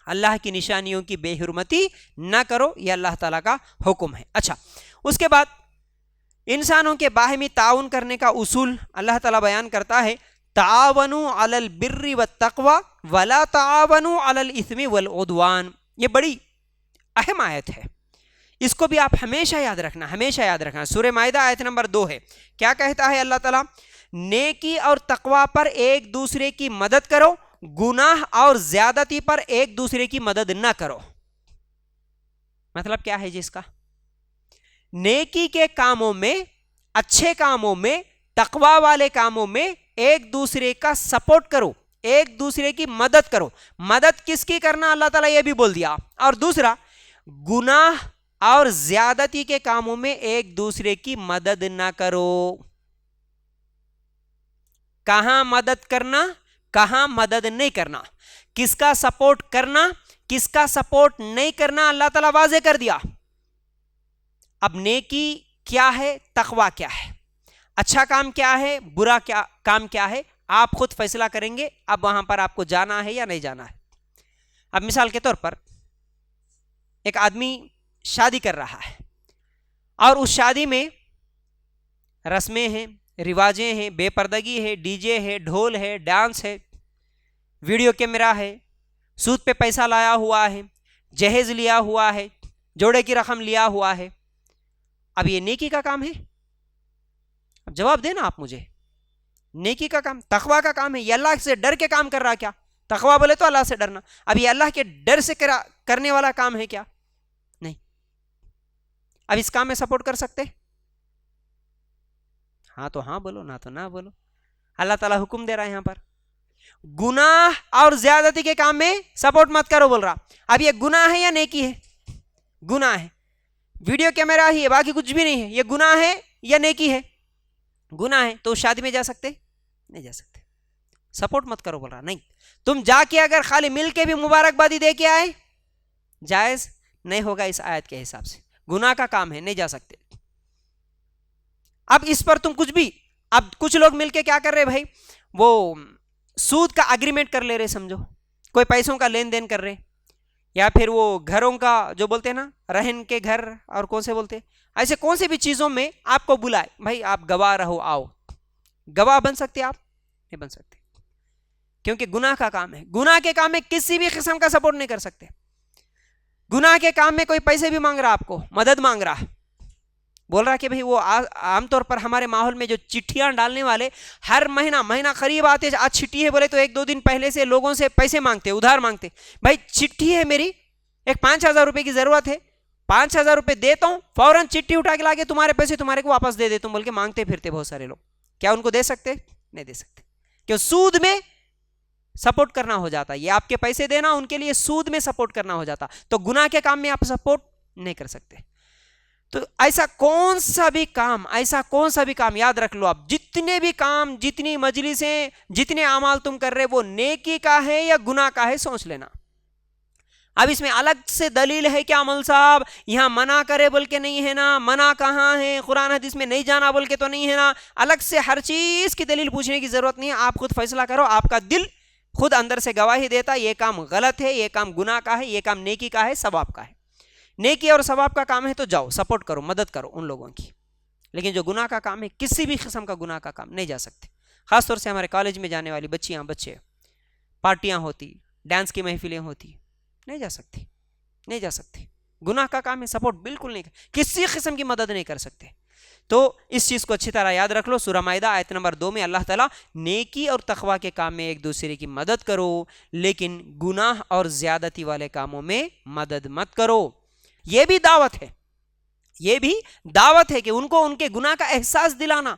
[SPEAKER 1] اللہ کی نشانیوں کی بے حرمتی نہ کرو، یہ اللہ تعالیٰ کا حکم ہے. اچھا، اس کے بعد انسانوں کے باہمی تعاون کرنے کا اصول اللہ تعالیٰ بیان کرتا ہے تعاونوا علی البر والتقوی ولا تعاونوا علی الاثم والعدوان. یہ بڑی اہم آیت ہے، اس کو بھی آپ ہمیشہ یاد رکھنا، ہمیشہ یاد رکھنا. سورہ مائدہ آیت نمبر 2 ہے. کیا کہتا ہے اللہ تعالیٰ؟ نیکی اور تقوی پر ایک دوسرے کی مدد کرو، گناہ اور زیادتی پر ایک دوسرے کی مدد نہ کرو. مطلب کیا ہے جس کا؟ نیکی کے کاموں میں، اچھے کاموں میں، تقوی والے کاموں میں ایک دوسرے کا سپورٹ کرو، ایک دوسرے کی مدد کرو. مدد کس کی کرنا اللہ تعالیٰ یہ بھی بول دیا. اور دوسرا، گناہ اور زیادتی کے کاموں میں ایک دوسرے کی مدد نہ کرو. کہاں مدد کرنا، کہاں مدد نہیں کرنا، کس کا سپورٹ کرنا، کس کا سپورٹ نہیں کرنا، اللہ تعالیٰ واضح کر دیا. اب نیکی کیا ہے، تقوی کیا ہے، اچھا کام کیا ہے، برا کام کیا ہے، آپ خود فیصلہ کریں گے. اب وہاں پر آپ کو جانا ہے یا نہیں جانا ہے. اب مثال کے طور پر ایک آدمی شادی کر رہا ہے اور اس شادی میں رسمیں ہیں، رواجیں ہیں، بے پردگی ہے، ڈی جے ہے، ڈھول ہے، ڈانس ہے، ویڈیو کیمرہ ہے، سود پہ پیسہ لایا ہوا ہے، جہیز لیا ہوا ہے، جوڑے کی رقم لیا ہوا ہے. اب یہ نیکی کا کام ہے؟ اب جواب دینا آپ مجھے. نیکی کا کام، تقوی کا کام ہے. یہ اللہ سے ڈر کے کام کر رہا کیا؟ تقوی بولے تو اللہ سے ڈرنا. اب یہ اللہ کے ڈر سے کرنے والا کام ہے کیا؟ نہیں. اب اس کام میں سپورٹ کر سکتے؟ ہاں تو ہاں بولو، نہ تو نہ بولو. اللہ تعالیٰ حکم دے رہا ہے یہاں پر گناہ اور زیادتی کے کام میں سپورٹ مت کرو بول رہا. اب یہ گناہ ہے یا نیکی ہے؟ گناہ ہے. ویڈیو کیمرہ ہی ہے، باقی کچھ بھی نہیں ہے. یہ گناہ ہے یا نیکی ہے؟ گناہ ہے. تو شادی میں جا سکتے؟ نہیں جا سکتے. سپورٹ مت کرو بول رہا. نہیں، تم جا کے اگر خالی مل کے بھی مبارکبادی دے کے آئے جائز نہیں ہوگا اس آیت کے حساب سے. گناہ کا کام ہے، نہیں جا سکتے. اب اس پر تم کچھ بھی، اب کچھ لوگ مل کے کیا کر رہے بھائی، وہ سود کا اگریمنٹ کر لے رہے، سمجھو کوئی پیسوں کا لین دین کر رہے، یا پھر وہ گھروں کا جو بولتے ہیں نا، رہن کے گھر اور کون سے بولتے، ایسے کون سے بھی چیزوں میں آپ کو بلائے بھائی آپ گواہ رہو، آؤ. گواہ بن سکتے آپ؟ نہیں بن سکتے، کیونکہ گناہ کا کام ہے. گناہ کے کام میں کسی بھی قسم کا سپورٹ نہیں کر سکتے. گناہ کے کام میں کوئی پیسے بھی مانگ رہا، آپ کو مدد مانگ رہا، بول رہا کہ بھائی وہ عام طور پر ہمارے ماحول میں جو چٹھیاں ڈالنے والے ہر مہینہ قریب آتے، آج چٹھی ہے بولے تو 1-2 دن پہلے سے لوگوں سے پیسے مانگتے، ادھار مانگتے. بھائی چٹھی ہے میری، ایک 5,000 روپے کی ضرورت ہے، 5,000 روپے دیتا ہوں، فوراً چٹھی اٹھا کے لا کے تمہارے پیسے تمہارے کو واپس دے دیتا ہوں بول کے مانگتے پھرتے بہت سارے لوگ. کیا ان کو دے سکتے؟ نہیں دے سکتے، کیوں؟ سود میں سپورٹ کرنا ہو جاتا. یہ آپ کے پیسے دینا ان کے لیے سود میں سپورٹ کرنا ہو جاتا. تو گناہ کے کام میں آپ سپورٹ نہیں کر سکتے. تو ایسا کون سا بھی کام یاد رکھ لو آپ، جتنے بھی کام، جتنی مجلسیں، جتنے اعمال تم کر رہے وہ نیکی کا ہے یا گناہ کا ہے، سوچ لینا. اب اس میں الگ سے دلیل ہے کہ عمل صاحب یہاں منع کرے بول کے نہیں ہے نا، منع کہاں ہے، قرآن حدیث میں نہیں جانا بول کے تو نہیں ہے نا. الگ سے ہر چیز کی دلیل پوچھنے کی ضرورت نہیں ہے. آپ خود فیصلہ کرو، آپ کا دل خود اندر سے گواہی دیتا یہ کام غلط ہے، یہ کام گناہ کا ہے، یہ کام نیکی کا ہے، ثواب کا ہے. نیکی اور ثواب کا کام ہے تو جاؤ سپورٹ کرو، مدد کرو ان لوگوں کی. لیکن جو گناہ کا کام ہے، کسی بھی قسم کا گناہ کا کام نہیں جا سکتے. خاص طور سے ہمارے کالج میں جانے والی بچیاں، بچے، پارٹیاں ہوتی، ڈانس کی محفلیں ہوتی، نہیں جا سکتے، نہیں جا سکتے. گناہ کا کام ہے، سپورٹ بالکل نہیں، کسی قسم کی مدد نہیں کر سکتے. تو اس چیز کو اچھی طرح یاد رکھ لو. سورہ مائدہ آیت نمبر 2 میں اللہ تعالیٰ نیکی اور تقوی کے کام میں ایک دوسرے کی مدد کرو، لیکن گناہ اور زیادتی والے کاموں میں مدد مت کرو. یہ بھی دعوت ہے، یہ بھی دعوت ہے کہ ان کو ان کے گناہ کا احساس دلانا.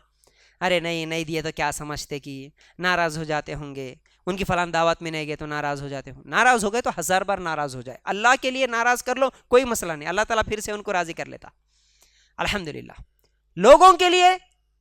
[SPEAKER 1] ارے نہیں دیے تو کیا سمجھتے کہ ناراض ہو جاتے ہوں گے، ان کی فلان دعوت میں نہیں گئے تو ناراض ہو جاتے ہوں. ناراض ہو گئے تو 1000 بار ناراض ہو جائے، اللہ کے لیے ناراض کر لو، کوئی مسئلہ نہیں، اللہ تعالیٰ پھر سے ان کو راضی کر لیتا. الحمدللہ. لوگوں کے لیے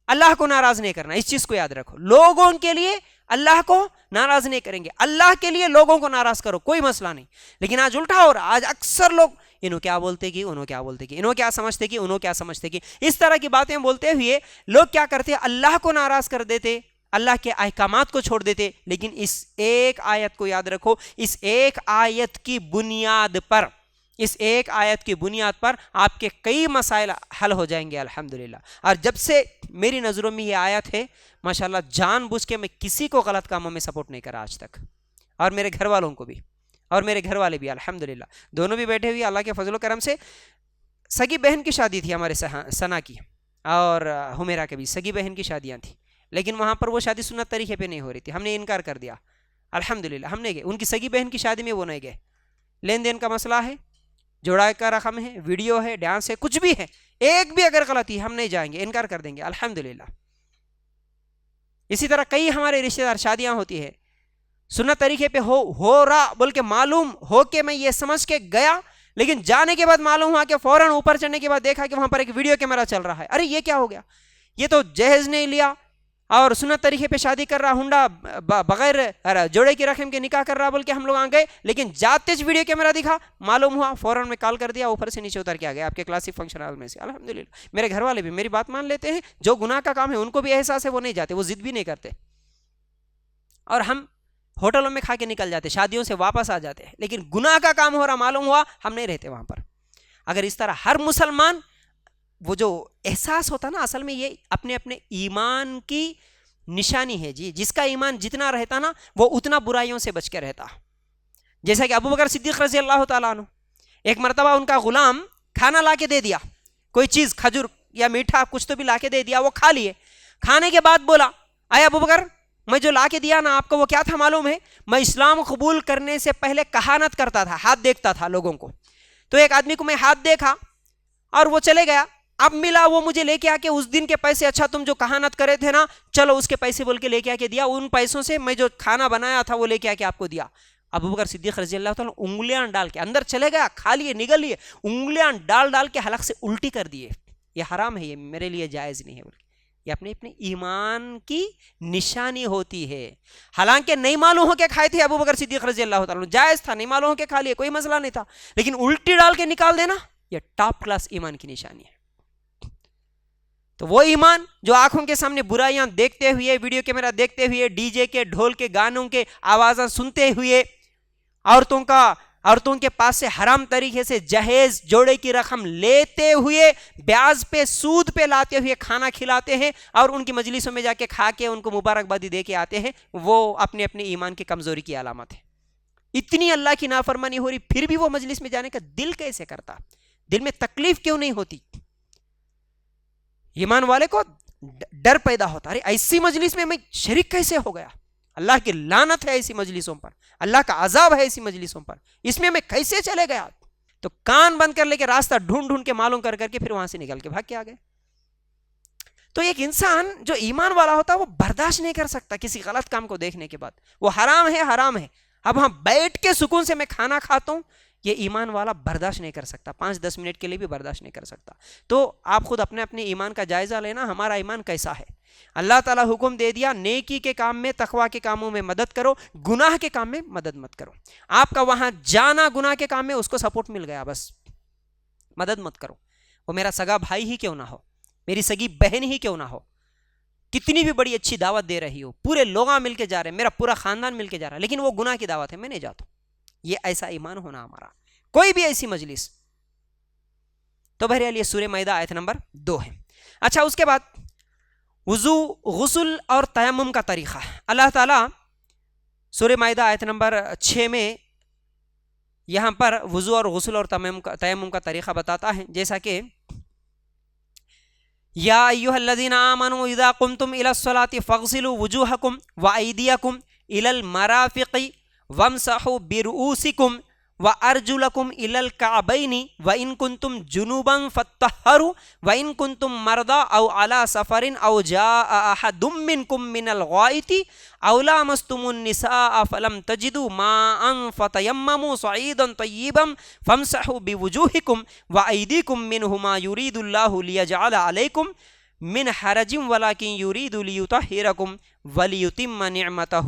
[SPEAKER 1] اللہ کو ناراض نہیں کرنا، اس چیز کو یاد رکھو. لوگوں کے لیے اللہ کو ناراض نہیں کریں گے، اللہ کے لیے لوگوں کو ناراض کرو، کوئی مسئلہ نہیں. لیکن آج الٹا ہو رہا، آج اکثر لوگ انہوں کیا بولتے کہ انہوں کیا بولتے کہ انہوں کیا سمجھتے کہ انہوں کیا سمجھتے کہ، اس طرح کی باتیں بولتے ہوئے لوگ کیا کرتے، اللہ کو ناراض کر دیتے، اللہ کے احکامات کو چھوڑ دیتے. لیکن اس ایک آیت کو یاد رکھو، اس ایک آیت کی بنیاد پر، اس ایک آیت کی بنیاد پر آپ کے کئی مسائل حل ہو جائیں گے الحمدللہ. اور جب سے میری نظروں میں یہ آیت ہے ماشاءاللہ، جان بوجھ کے میں کسی کو غلط کاموں میں سپورٹ نہیں کرا آج تک، اور میرے گھر والوں کو بھی، اور میرے گھر والے بھی الحمدللہ دونوں بھی بیٹھے ہوئے. اللہ کے فضل و کرم سے سگی بہن کی شادی تھی ہمارے ثنا کی اور حمیرہ کے بھی سگی بہن کی شادیاں تھیں، لیکن وہاں پر وہ شادی سنت طریقے پہ نہیں ہو رہی تھی. ہم نے انکار کر دیا الحمدللہ، ہم نہیں گئے. ان کی سگی بہن کی شادی میں وہ نہیں گئے. لین دین کا مسئلہ ہے، جوڑا کا رقم ہے، ویڈیو ہے، ڈانس ہے، کچھ بھی ہے، ایک بھی اگر غلطی ہم نہیں جائیں گے، انکار کر دیں گے الحمدللہ. اسی طرح کئی ہمارے رشتہ دار شادیاں ہوتی ہے سنت طریقے پہ ہو رہا بول کے معلوم ہو کے میں یہ سمجھ کے گیا، لیکن جانے کے بعد معلوم ہوا کہ فوراً اوپر چڑھنے کے بعد دیکھا کہ وہاں پر ایک ویڈیو کیمرہ چل رہا ہے. ارے یہ کیا ہو گیا، یہ تو جہیز نہیں لیا اور سنت طریقے پہ شادی کر رہا، ہنڈا بغیر جوڑے کی رقم کے نکاح کر رہا بول کے ہم لوگ آ گئے. لیکن جاتے ویڈیو کیمرہ دکھا، معلوم ہوا، فوراً میں کال کر دیا، اوپر سے نیچے اتر کے آ گیا آپ کے کلاسک فنکشن ہال میں سے. الحمدللہ میرے گھر والے بھی میری بات مان لیتے ہیں، جو گناہ کا کام ہے ان کو بھی احساس ہے، وہ نہیں جاتے، وہ ضد بھی نہیں کرتے. اور ہم ہوٹلوں میں کھا کے نکل جاتے، شادیوں سے واپس آ جاتے ہیں، لیکن گناہ کا کام ہو رہا معلوم ہوا، ہم نہیں رہتے وہاں پر. اگر اس طرح ہر مسلمان، وہ جو احساس ہوتا نا، اصل میں یہ اپنے اپنے ایمان کی نشانی ہے جی. جس کا ایمان جتنا رہتا نا وہ اتنا برائیوں سے بچ کے رہتا. جیسا کہ ابو بکر صدیق رضی اللہ تعالیٰ عنہ، ایک مرتبہ ان کا غلام کھانا لا کے دے دیا، کوئی چیز کھجور یا میٹھا کچھ تو بھی لا کے دے دیا، وہ کھا لیے. کھانے کے بعد بولا، اے ابو بکر، میں جو لا کے دیا نا آپ کو وہ کیا تھا معلوم ہے؟ میں اسلام قبول کرنے سے پہلے کہانت کرتا تھا، ہاتھ دیکھتا تھا لوگوں کو. تو ایک آدمی کو میں ہاتھ دیکھا اور وہ چلے گیا. اب ملا وہ مجھے لے کے آ کے اس دن کے پیسے، اچھا تم جو کہانت کرے تھے نا، چلو اس کے پیسے بول کے لے کے آ کے دیا. ان پیسوں سے میں جو کھانا بنایا تھا وہ لے کے آ کے آپ کو دیا. ابو بکر صدیق رضی اللہ تعالیٰ انگلیاں ڈال کے اندر چلے گیا، کھا لیے، نگل لیے، انگلیاں ڈال ڈال کے حلق سے الٹی کر دیے. یہ حرام ہے، یہ میرے لیے جائز نہیں ہے. یہ اپنے اپنے ایمان کی نشانی ہوتی ہے. حالانکہ نہیں معلوم ہو کے کھائے تھے ابو بکر صدیق رضی اللہ تعالیٰ، جائز تھا، نہیں معلوم ہو کے کھا لیے، کوئی مسئلہ نہیں تھا. لیکن الٹی ڈال کے نکال دینا یہ ٹاپ کلاس ایمان کی نشانی ہے. تو وہ ایمان جو آنکھوں کے سامنے برائیاں دیکھتے ہوئے، ویڈیو کیمرہ دیکھتے ہوئے، ڈی جے کے، ڈھول کے گانوں کے آوازاں سنتے ہوئے، عورتوں کے پاس سے حرام طریقے سے جہیز جوڑے کی رقم لیتے ہوئے، بیاج پہ سود پہ لاتے ہوئے کھانا کھلاتے ہیں اور ان کی مجلسوں میں جا کے کھا کے ان کو مبارکبادی دے کے آتے ہیں، وہ اپنے اپنے ایمان کی کمزوری کی علامت ہے. اتنی اللہ کی نافرمانی ہو رہی پھر بھی وہ مجلس میں جانے کا دل کیسے کرتا؟ دل میں تکلیف کیوں نہیں ہوتی؟ ایمان والے کو ڈر پیدا ہوتا، ارے ایسی مجلس میں شریک کیسے ہو گیا؟ اللہ کی لعنت ہے ایسی مجلسوں پر، اللہ کا عذاب ہے ایسی مجلسوں پر، اس میں کیسے چلے گیا؟ تو کان بند کر لے کے راستہ ڈھونڈ ڈھونڈ کے معلوم کر کے پھر وہاں سے نکل کے بھاگ کے آ گئے. تو ایک انسان جو ایمان والا ہوتا ہے وہ برداشت نہیں کر سکتا کسی غلط کام کو دیکھنے کے بعد. وہ حرام ہے، حرام ہے، اب ہاں بیٹھ کے سکون سے میں کھانا کھاتا ہوں، یہ ایمان والا برداشت نہیں کر سکتا، 5-10 منٹ کے لیے بھی برداشت نہیں کر سکتا. تو آپ خود اپنے اپنے ایمان کا جائزہ لینا، ہمارا ایمان کیسا ہے. اللہ تعالیٰ حکم دے دیا نیکی کے کام میں، تقوی کے کاموں میں مدد کرو، گناہ کے کام میں مدد مت کرو. آپ کا وہاں جانا گناہ کے کام میں، اس کو سپورٹ مل گیا، بس مدد مت کرو. وہ میرا سگا بھائی ہی کیوں نہ ہو، میری سگی بہن ہی کیوں نہ ہو، کتنی بھی بڑی اچھی دعوت دے رہی ہو، پورے لوگ مل کے جا رہے ہیں، میرا پورا خاندان مل کے جا رہا ہے، لیکن وہ گناہ کی دعوت ہے، میں نہیں جاتا. یہ ایسا ایمان ہونا ہمارا. کوئی بھی ایسی مجلس. تو بہرحال یہ سورہ مائدہ آیت نمبر 2 ہے. اچھا، اس کے بعد وضو، غسل اور تیمم کا طریقہ. اللہ تعالیٰ سورہ مائدہ آیت نمبر 6 میں یہاں پر وضو اور غسل اور تیمم کا طریقہ بتاتا ہے. جیسا کہ یا ایھا الذین آمنوا اذا قمتم الی الصلاۃ فاغسلوا وجوہکم وایدیکم الی المرافق وامسحوا برؤوسکم وارجلکم الی الکعبین وان کنتم جنوبا فطہروا وان کنتم مرضی او علی سفر او جاء احد منکم من الغائط او لامستم النساء فلم تجدوا ماء فتیمموا صعیدا طیبا فامسحوا بوجوہکم وایدیکم منہ ما یرید اللہ لیجعل علیکم من حرج ولکن یرید لیطہرکم ولیتم نعمتہ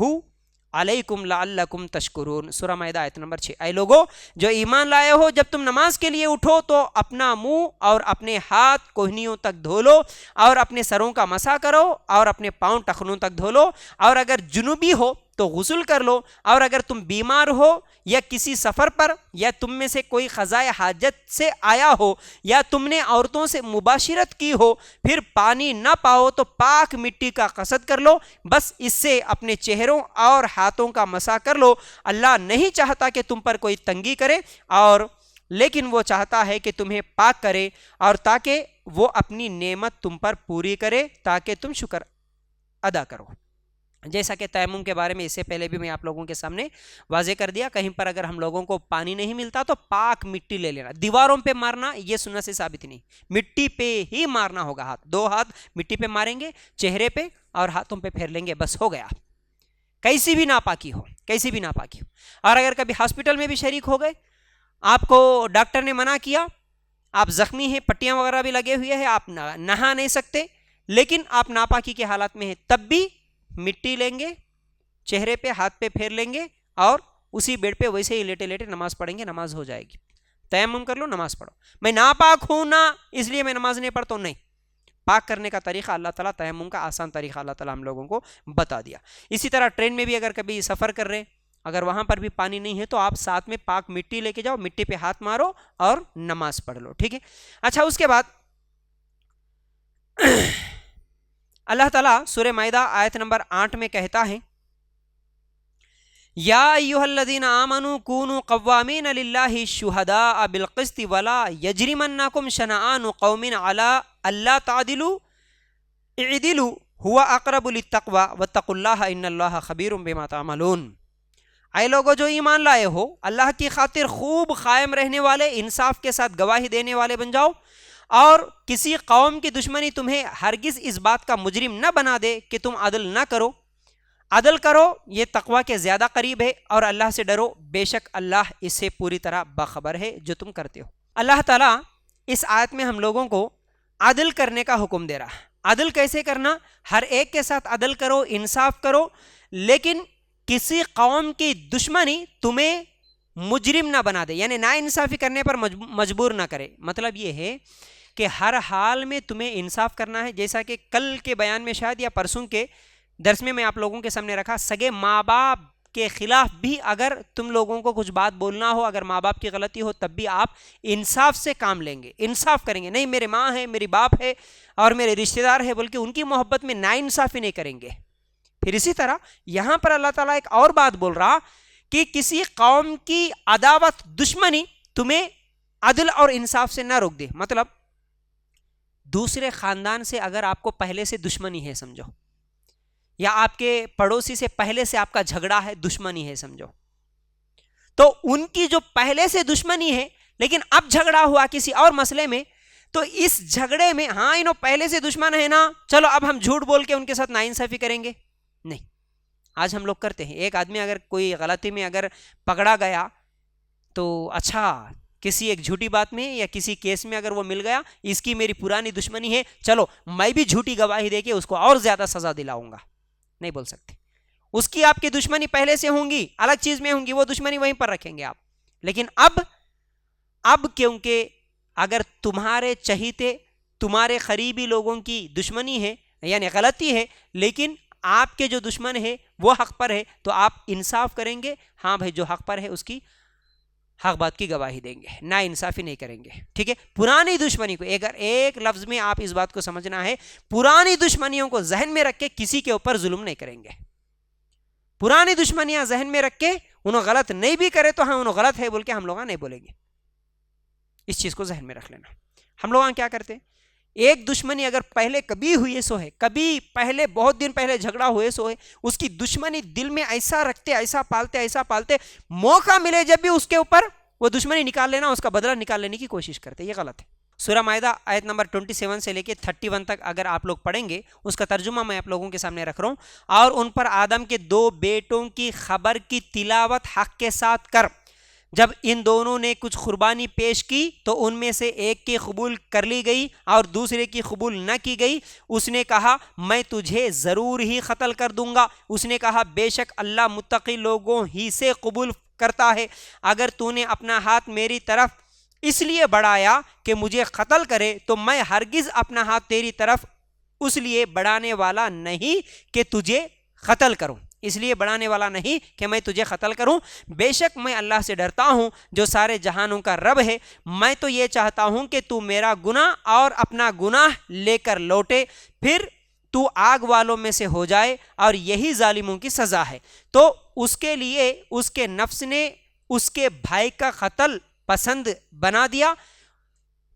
[SPEAKER 1] علیکم لعلکم تشکرون. سورہ مائدہ آیت نمبر 6. اے لوگو جو ایمان لائے ہو، جب تم نماز کے لیے اٹھو تو اپنا منہ اور اپنے ہاتھ کوہنیوں تک دھو لو اور اپنے سروں کا مسح کرو اور اپنے پاؤں ٹخنوں تک دھو لو، اور اگر جنوبی ہو تو غسل کر لو، اور اگر تم بیمار ہو یا کسی سفر پر یا تم میں سے کوئی قضائے حاجت سے آیا ہو یا تم نے عورتوں سے مباشرت کی ہو، پھر پانی نہ پاؤ تو پاک مٹی کا قصد کر لو، بس اس سے اپنے چہروں اور ہاتھوں کا مسح کر لو. اللہ نہیں چاہتا کہ تم پر کوئی تنگی کرے، اور لیکن وہ چاہتا ہے کہ تمہیں پاک کرے، اور تاکہ وہ اپنی نعمت تم پر پوری کرے تاکہ تم شکر ادا کرو. جیسا کہ تیمم کے بارے میں اس سے پہلے بھی میں آپ لوگوں کے سامنے واضح کر دیا، کہیں پر اگر ہم لوگوں کو پانی نہیں ملتا تو پاک مٹی لے لینا. دیواروں پہ مارنا یہ سنت سے ثابت نہیں، مٹی پہ ہی مارنا ہوگا. ہاتھ، 2 ہاتھ مٹی پہ ماریں گے، چہرے پہ اور ہاتھوں پہ پھیر لیں گے، بس ہو گیا. کیسی بھی ناپاکی ہو، کیسی بھی ناپاکی ہو. اور اگر کبھی ہاسپٹل میں بھی شریک ہو گئے، آپ کو ڈاکٹر نے منع کیا، آپ زخمی ہیں، پٹیاں وغیرہ بھی لگے ہوئے ہیں، آپ نہا نہیں سکتے، لیکن آپ ناپاکی کے حالات میں ہیں، تب بھی مٹی لیں گے، چہرے پہ ہاتھ پہ پھیر لیں گے اور اسی بیڈ پہ ویسے ہی لیٹے لیٹے نماز پڑھیں گے، نماز ہو جائے گی. تیمم کر لو، نماز پڑھو. میں ناپاک ہوں نا اس لیے میں نماز نہیں پڑھتا ہوں، نہیں. پاک کرنے کا طریقہ اللہ تعالیٰ، تیمم کا آسان طریقہ اللہ تعالیٰ ہم لوگوں کو بتا دیا. اسی طرح ٹرین میں بھی اگر کبھی سفر کر رہے اگر وہاں پر بھی پانی نہیں ہے تو آپ ساتھ میں پاک مٹی لے کے جاؤ, مٹی پہ ہاتھ مارو اور نماز پڑھ لو, ٹھیک ہے. اچھا, اس کے بعد اللہ تعالیٰ سورہ مائدہ آیت نمبر 8 میں کہتا ہے, یا ایھا الذین آمنوا کونوا قوامین للہ شہداء بالقسط ولا یجرمنکم شنآن قوم علی الا تعدلوا اعدلوا هو اقرب للتقوی واتقوا اللہ ان اللہ خبیر بما تعملون. اے لوگو جو ایمان لائے ہو, اللہ کی خاطر خوب قائم رہنے والے, انصاف کے ساتھ گواہی دینے والے بن جاؤ, اور کسی قوم کی دشمنی تمہیں ہرگز اس بات کا مجرم نہ بنا دے کہ تم عدل نہ کرو. عدل کرو, یہ تقوی کے زیادہ قریب ہے, اور اللہ سے ڈرو, بے شک اللہ اس سے پوری طرح باخبر ہے جو تم کرتے ہو. اللہ تعالیٰ اس آیت میں ہم لوگوں کو عدل کرنے کا حکم دے رہا ہے. عدل کیسے کرنا؟ ہر ایک کے ساتھ عدل کرو, انصاف کرو, لیکن کسی قوم کی دشمنی تمہیں مجرم نہ بنا دے, یعنی نا انصافی کرنے پر مجبور نہ کرے. مطلب یہ ہے کہ ہر حال میں تمہیں انصاف کرنا ہے. جیسا کہ کل کے بیان میں شاید یا پرسوں کے درس میں آپ لوگوں کے سامنے رکھا, سگے ماں باپ کے خلاف بھی اگر تم لوگوں کو کچھ بات بولنا ہو, اگر ماں باپ کی غلطی ہو, تب بھی آپ انصاف سے کام لیں گے, انصاف کریں گے. نہیں میرے ماں ہے, میری باپ ہے اور میرے رشتہ دار ہے, بلکہ ان کی محبت میں نا انصافی نہیں کریں گے. پھر اسی طرح یہاں پر اللہ تعالیٰ ایک اور بات بول رہا کہ کسی قوم کی عداوت, دشمنی تمہیں عدل اور انصاف سے نہ روک دے. مطلب دوسرے خاندان سے اگر آپ کو پہلے سے دشمنی ہے سمجھو, یا آپ کے پڑوسی سے پہلے سے آپ کا جھگڑا ہے, دشمنی ہے سمجھو, تو ان کی جو پہلے سے دشمنی ہے لیکن اب جھگڑا ہوا کسی اور مسئلے میں, تو اس جھگڑے میں ہاں انہوں پہلے سے دشمن ہے نا, چلو اب ہم جھوٹ بول کے ان کے ساتھ ناانصافی کریں گے. نہیں, آج ہم لوگ کرتے ہیں. ایک آدمی اگر کوئی غلطی میں اگر پکڑا گیا تو اچھا کسی ایک جھوٹی بات میں یا کسی کیس میں اگر وہ مل گیا, اس کی میری پرانی دشمنی ہے, چلو میں بھی جھوٹی گواہی دے کے اس کو اور زیادہ سزا دلاؤں گا. نہیں بول سکتے. اس کی آپ کی دشمنی پہلے سے ہوں گی, الگ چیز میں ہوں گی, وہ دشمنی وہیں پر رکھیں گے آپ. لیکن اب کیونکہ اگر تمہارے چہیتے, تمہارے قریبی لوگوں کی دشمنی ہے یعنی غلطی ہے, لیکن آپ کے جو دشمن ہے وہ حق پر ہے, تو آپ انصاف کریں گے. ہاں بھائی, جو حق پر ہے اس کی حق بات کی گواہی دیں گے, نا انصافی نہیں کریں گے. ٹھیک ہے, پرانی دشمنی کو اگر ایک لفظ میں آپ اس بات کو سمجھنا ہے, پرانی دشمنیوں کو ذہن میں رکھ کے کسی کے اوپر ظلم نہیں کریں گے. پرانی دشمنیاں ذہن میں رکھ کے انہوں غلط نہیں بھی کرے تو ہاں انہوں غلط ہے بول کے ہم لوگ نہیں بولیں گے. اس چیز کو ذہن میں رکھ لینا. ہم لوگ کیا کرتے ہیں, ایک دشمنی اگر پہلے کبھی ہوئی سو ہے, کبھی پہلے بہت دن پہلے جھگڑا ہوئے سو ہے, اس کی دشمنی دل میں ایسا رکھتے, ایسا پالتے, موقع ملے جب بھی اس کے اوپر وہ دشمنی نکال لینا, اس کا بدلہ نکال لینے کی کوشش کرتے. یہ غلط ہے. سورہ مائدہ آیت نمبر 27 سے لے کے 31 تک اگر آپ لوگ پڑھیں گے, اس کا ترجمہ میں آپ لوگوں کے سامنے رکھ رہا ہوں. اور ان پر آدم کے 2 بیٹوں کی خبر کی تلاوت حق کے ساتھ کر, جب ان دونوں نے کچھ قربانی پیش کی تو ان میں سے ایک کی قبول کر لی گئی اور دوسرے کی قبول نہ کی گئی. اس نے کہا میں تجھے ضرور ہی قتل کر دوں گا. اس نے کہا بے شک اللہ متقی لوگوں ہی سے قبول کرتا ہے. اگر تو نے اپنا ہاتھ میری طرف اس لیے بڑھایا کہ مجھے قتل کرے, تو میں ہرگز اپنا ہاتھ تیری طرف اس لیے بڑھانے والا نہیں کہ تجھے قتل کروں, اس لیے بڑھانے والا نہیں کہ میں تجھے قتل کروں. بے شک میں اللہ سے ڈرتا ہوں جو سارے جہانوں کا رب ہے. میں تو یہ چاہتا ہوں کہ تو میرا گناہ اور اپنا گناہ لے کر لوٹے, پھر تو آگ والوں میں سے ہو جائے, اور یہی ظالموں کی سزا ہے. تو اس کے لیے اس کے نفس نے اس کے بھائی کا قتل پسند بنا دیا,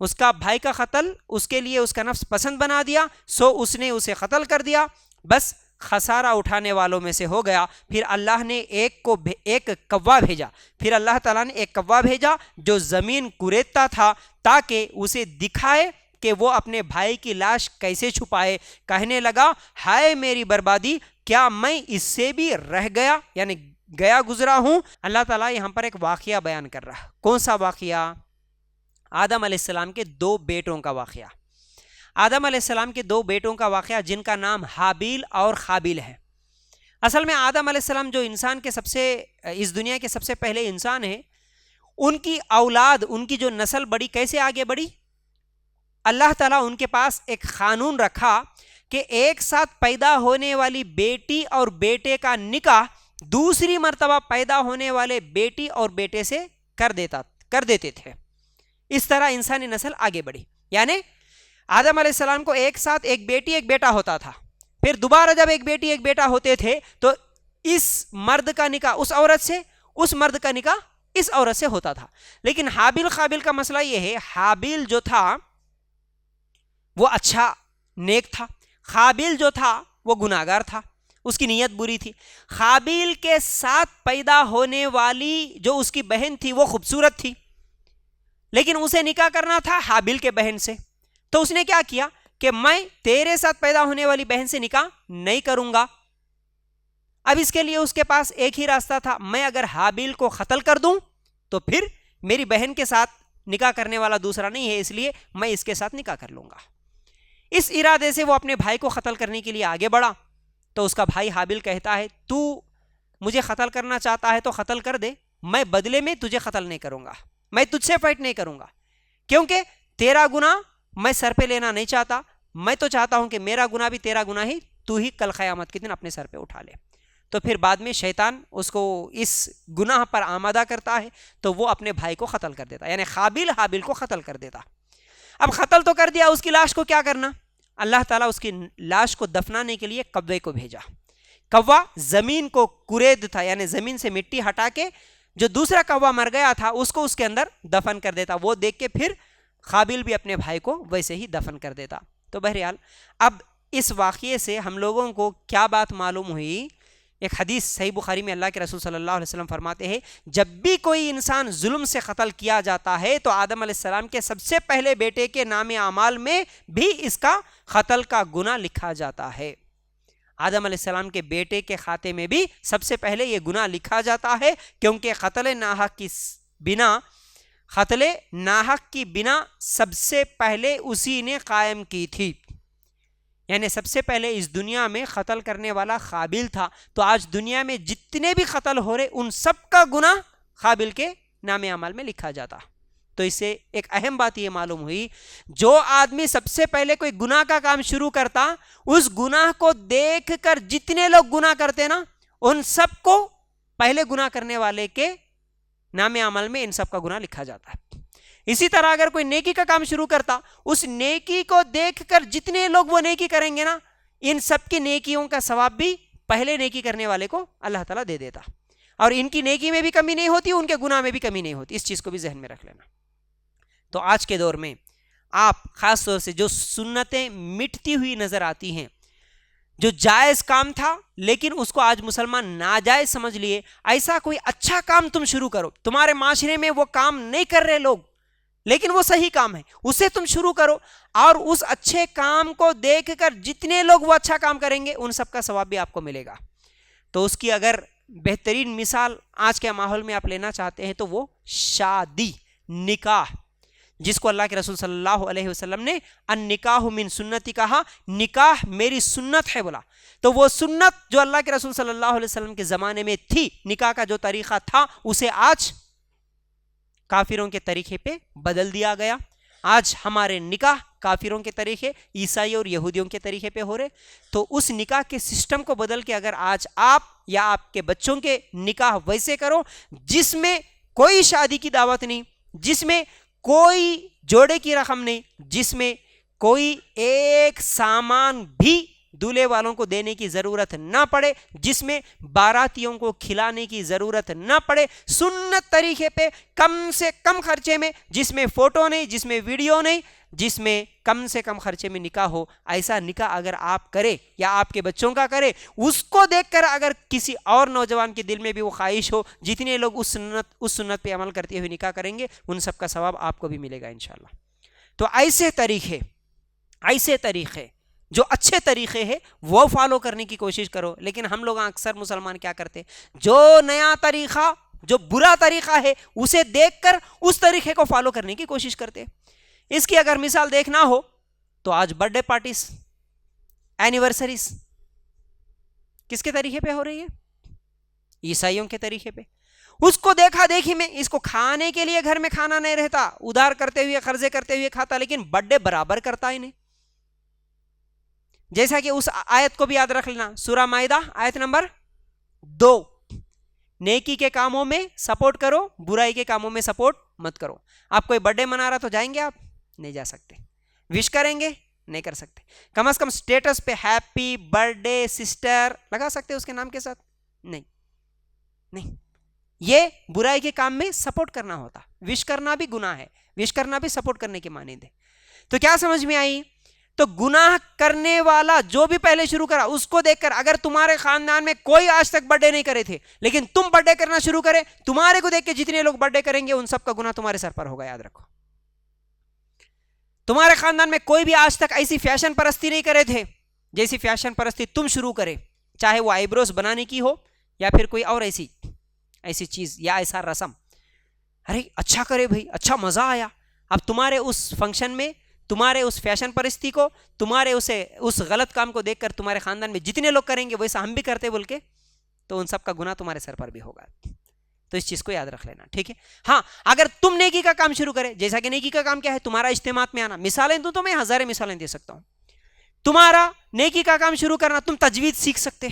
[SPEAKER 1] اس کا بھائی کا قتل اس کے لیے اس کا نفس پسند بنا دیا, سو اس نے اسے قتل کر دیا. بس خسارہ اٹھانے والوں میں سے ہو گیا. پھر اللہ نے ایک کوا بھیجا, پھر اللہ تعالیٰ نے ایک کوا بھیجا جو زمین کوریدتا تھا تاکہ اسے دکھائے کہ وہ اپنے بھائی کی لاش کیسے چھپائے. کہنے لگا ہائے میری بربادی, کیا میں اس سے بھی رہ گیا یعنی گیا گزرا ہوں. اللہ تعالیٰ یہاں پر ایک واقعہ بیان کر رہا. کون سا واقعہ؟ آدم علیہ السلام کے 2 بیٹوں کا واقعہ. آدم علیہ السلام کے 2 بیٹوں کا واقعہ جن کا نام حابیل اور قابیل ہے. اصل میں آدم علیہ السلام جو انسان کے اس دنیا کے سب سے پہلے انسان ہیں, ان کی اولاد, ان کی جو نسل بڑی, کیسے آگے بڑھی؟ اللہ تعالیٰ ان کے پاس ایک قانون رکھا کہ ایک ساتھ پیدا ہونے والی بیٹی اور بیٹے کا نکاح دوسری مرتبہ پیدا ہونے والے بیٹی اور بیٹے سے کر دیتے تھے. اس طرح انسانی نسل آگے بڑھی. یعنی آدم علیہ السلام کو ایک ساتھ ایک بیٹی ایک بیٹا ہوتا تھا, پھر دوبارہ جب ایک بیٹی ایک بیٹا ہوتے تھے تو اس مرد کا نکاح اس عورت سے, اس مرد کا نکاح اس عورت سے ہوتا تھا. لیکن حابیل قابیل کا مسئلہ یہ ہے, حابیل جو تھا وہ اچھا نیک تھا, قابیل جو تھا وہ گناہگار تھا, اس کی نیت بری تھی. قابیل کے ساتھ پیدا ہونے والی جو اس کی بہن تھی وہ خوبصورت تھی, لیکن اسے نکاح کرنا تھا حابیل کے بہن سے. تو اس نے کیا کیا کہ میں تیرے ساتھ پیدا ہونے والی بہن سے نکاح نہیں کروں گا. اب اس کے لیے اس کے پاس ایک ہی راستہ تھا, میں اگر حابیل کو قتل کر دوں تو پھر میری بہن کے ساتھ نکاح کرنے والا دوسرا نہیں ہے, اس لیے میں اس کے ساتھ نکاح کر لوں گا. اس ارادے سے وہ اپنے بھائی کو قتل کرنے کے لیے آگے بڑھا. تو اس کا بھائی حابیل کہتا ہے, تو مجھے قتل کرنا چاہتا ہے تو قتل کر دے, میں بدلے میں تجھے قتل نہیں کروں گا, میں تجھ سے فائٹ نہیں کروں گا, کیونکہ تیرا گناہ میں سر پہ لینا نہیں چاہتا. میں تو چاہتا ہوں کہ میرا گناہ بھی تیرا گناہ ہی تو ہی کل قیامت کے دن اپنے سر پہ اٹھا لے. تو پھر بعد میں شیطان اس کو اس گناہ پر آمادہ کرتا ہے تو وہ اپنے بھائی کو قتل کر دیتا, یعنی قابیل حابیل کو قتل کر دیتا. اب قتل تو کر دیا, اس کی لاش کو کیا کرنا؟ اللہ تعالیٰ اس کی لاش کو دفنانے کے لیے کوے کو بھیجا. کوا زمین کو کرید تھا, یعنی زمین سے مٹی ہٹا کے جو دوسرا کوا مر گیا تھا اس کو اس کے اندر دفن کر دیتا. وہ دیکھ کے پھر قابیل بھی اپنے بھائی کو ویسے ہی دفن کر دیتا. تو بہرحال اب اس واقعے سے ہم لوگوں کو کیا بات معلوم ہوئی؟ ایک حدیث صحیح بخاری میں اللہ کے رسول صلی اللہ علیہ وسلم فرماتے ہیں, جب بھی کوئی انسان ظلم سے قتل کیا جاتا ہے تو آدم علیہ السلام کے سب سے پہلے بیٹے کے نام اعمال میں بھی اس کا قتل کا گناہ لکھا جاتا ہے. آدم علیہ السلام کے بیٹے کے کھاتے میں بھی سب سے پہلے یہ گناہ لکھا جاتا ہے, کیونکہ قتل ناحق کی بنا سب سے پہلے اسی نے قائم کی تھی. یعنی سب سے پہلے اس دنیا میں قتل کرنے والا قابیل تھا. تو آج دنیا میں جتنے بھی قتل ہو رہے ان سب کا گناہ قابیل کے نام اعمال میں لکھا جاتا. تو اس سے ایک اہم بات یہ معلوم ہوئی, جو آدمی سب سے پہلے کوئی گناہ کا کام شروع کرتا, اس گناہ کو دیکھ کر جتنے لوگ گناہ کرتے نا ان سب کو پہلے گناہ کرنے والے کے نام اعمال میں ان سب کا گناہ لکھا جاتا ہے. اسی طرح اگر کوئی نیکی کا کام شروع کرتا, اس نیکی کو دیکھ کر جتنے لوگ وہ نیکی کریں گے نا ان سب کی نیکیوں کا ثواب بھی پہلے نیکی کرنے والے کو اللہ تعالیٰ دے دیتا. اور ان کی نیکی میں بھی کمی نہیں ہوتی, ان کے گناہ میں بھی کمی نہیں ہوتی. اس چیز کو بھی ذہن میں رکھ لینا. تو آج کے دور میں آپ خاص طور سے جو سنتیں مٹتی ہوئی نظر آتی ہیں, جو جائز کام تھا لیکن اس کو آج مسلمان ناجائز سمجھ لیے, ایسا کوئی اچھا کام تم شروع کرو, تمہارے معاشرے میں وہ کام نہیں کر رہے لوگ لیکن وہ صحیح کام ہے, اسے تم شروع کرو, اور اس اچھے کام کو دیکھ کر جتنے لوگ وہ اچھا کام کریں گے ان سب کا ثواب بھی آپ کو ملے گا. تو اس کی اگر بہترین مثال آج کے ماحول میں آپ لینا چاہتے ہیں تو وہ شادی, نکاح, جس کو اللہ کے رسول صلی اللہ علیہ وسلم نے النکاح من سنتی کہا, نکاح میری سنت ہے بولا. تو وہ سنت جو اللہ کے رسول صلی اللہ علیہ وسلم کے زمانے میں تھی, نکاح کا جو طریقہ تھا, اسے آج کافروں کے طریقے پہ بدل دیا گیا. آج ہمارے نکاح کافروں کے طریقے, عیسائی اور یہودیوں کے طریقے پہ ہو رہے. تو اس نکاح کے سسٹم کو بدل کے اگر آج آپ یا آپ کے بچوں کے نکاح ویسے کرو جس میں کوئی شادی کی دعوت نہیں, جس میں کوئی جوڑے کی رقم نہیں, جس میں کوئی ایک سامان بھی دولہے والوں کو دینے کی ضرورت نہ پڑے, جس میں باراتیوں کو کھلانے کی ضرورت نہ پڑے, سنت طریقے پہ کم سے کم خرچے میں, جس میں فوٹو نہیں, جس میں ویڈیو نہیں, جس میں کم سے کم خرچے میں نکاح ہو, ایسا نکاح اگر آپ کرے یا آپ کے بچوں کا کرے, اس کو دیکھ کر اگر کسی اور نوجوان کے دل میں بھی وہ خواہش ہو, جتنے لوگ اس سنت پہ عمل کرتے ہوئے نکاح کریں گے ان سب کا ثواب آپ کو بھی ملے گا انشاءاللہ. تو ایسے طریقے جو اچھے طریقے ہیں وہ فالو کرنے کی کوشش کرو. لیکن ہم لوگ اکثر مسلمان کیا کرتے, جو نیا طریقہ, جو برا طریقہ ہے اسے دیکھ کر اس طریقے کو فالو کرنے کی کوشش کرتے. اس کی اگر مثال دیکھنا ہو تو آج برتھ ڈے پارٹیز, اینیورسریز کس کے طریقے پہ ہو رہی ہے؟ عیسائیوں کے طریقے پہ. اس کو دیکھا دیکھی میں, اس کو کھانے کے لیے گھر میں کھانا نہیں رہتا, ادھار کرتے ہوئے قرضے کرتے ہوئے کھاتا, لیکن برتھ ڈے برابر کرتا ہی نہیں. جیسا کہ اس آیت کو بھی یاد رکھ لینا, سورہ مائدہ آیت نمبر 2, نیکی کے کاموں میں سپورٹ کرو، برائی کے کاموں میں سپورٹ مت کرو۔ آپ کوئی برتھ ڈے منا رہا تو جائیں گے؟ آپ نہیں جا سکتے۔ وش کریں گے؟ نہیں کر سکتے۔ کم از کم سٹیٹس پہ ہیپی برتھ ڈے سسٹر لگا سکتے اس کے نام کے ساتھ؟ نہیں۔ یہ برائی کے کام میں سپورٹ کرنا ہوتا۔ وش کرنا بھی گناہ ہے، وش کرنا بھی سپورٹ کرنے کے مانند ہے۔ تو کیا سمجھ میں آئی؟ تو گناہ کرنے والا جو بھی پہلے شروع کرا اس کو دیکھ کر، اگر تمہارے خاندان میں کوئی آج تک برتھ ڈے نہیں کرے تھے لیکن تم برتھ ڈے کرنا شروع کرے، تمہارے کو دیکھ کے جتنے لوگ برتھ ڈے کریں گے ان سب کا گناہ تمہارے سر پر ہوگا، یاد رکھو۔ تمہارے خاندان میں کوئی بھی آج تک ایسی فیشن پرستی نہیں کرے تھے جیسی فیشن پرستی تم شروع کرے، چاہے وہ آئی بروز بنانے کی ہو یا پھر کوئی اور ایسی چیز یا ایسا رسم، ارے اچھا کرے بھائی، اچھا مزہ آیا۔ اب تمہارے اس فنکشن میں، تمہارے اس فیشن پرستی کو، تمہارے اس غلط کام کو دیکھ کر تمہارے خاندان میں جتنے لوگ کریں گے ویسا ہم بھی کرتے بول کے، تو ان سب کا گناہ تمہارے سر پر بھی ہوگا۔ تو اس چیز کو یاد رکھ لینا، ٹھیک ہے؟ ہاں، اگر تم نیکی کا کام شروع کرے، جیسا کہ نیکی کا کام کیا ہے؟ تمہارا اجتماعات میں آنا۔ مثالیں دوں تو میں ہزاریں مثالیں دے سکتا ہوں۔ تمہارا نیکی کا کام شروع کرنا، تم تجوید سیکھ سکتے،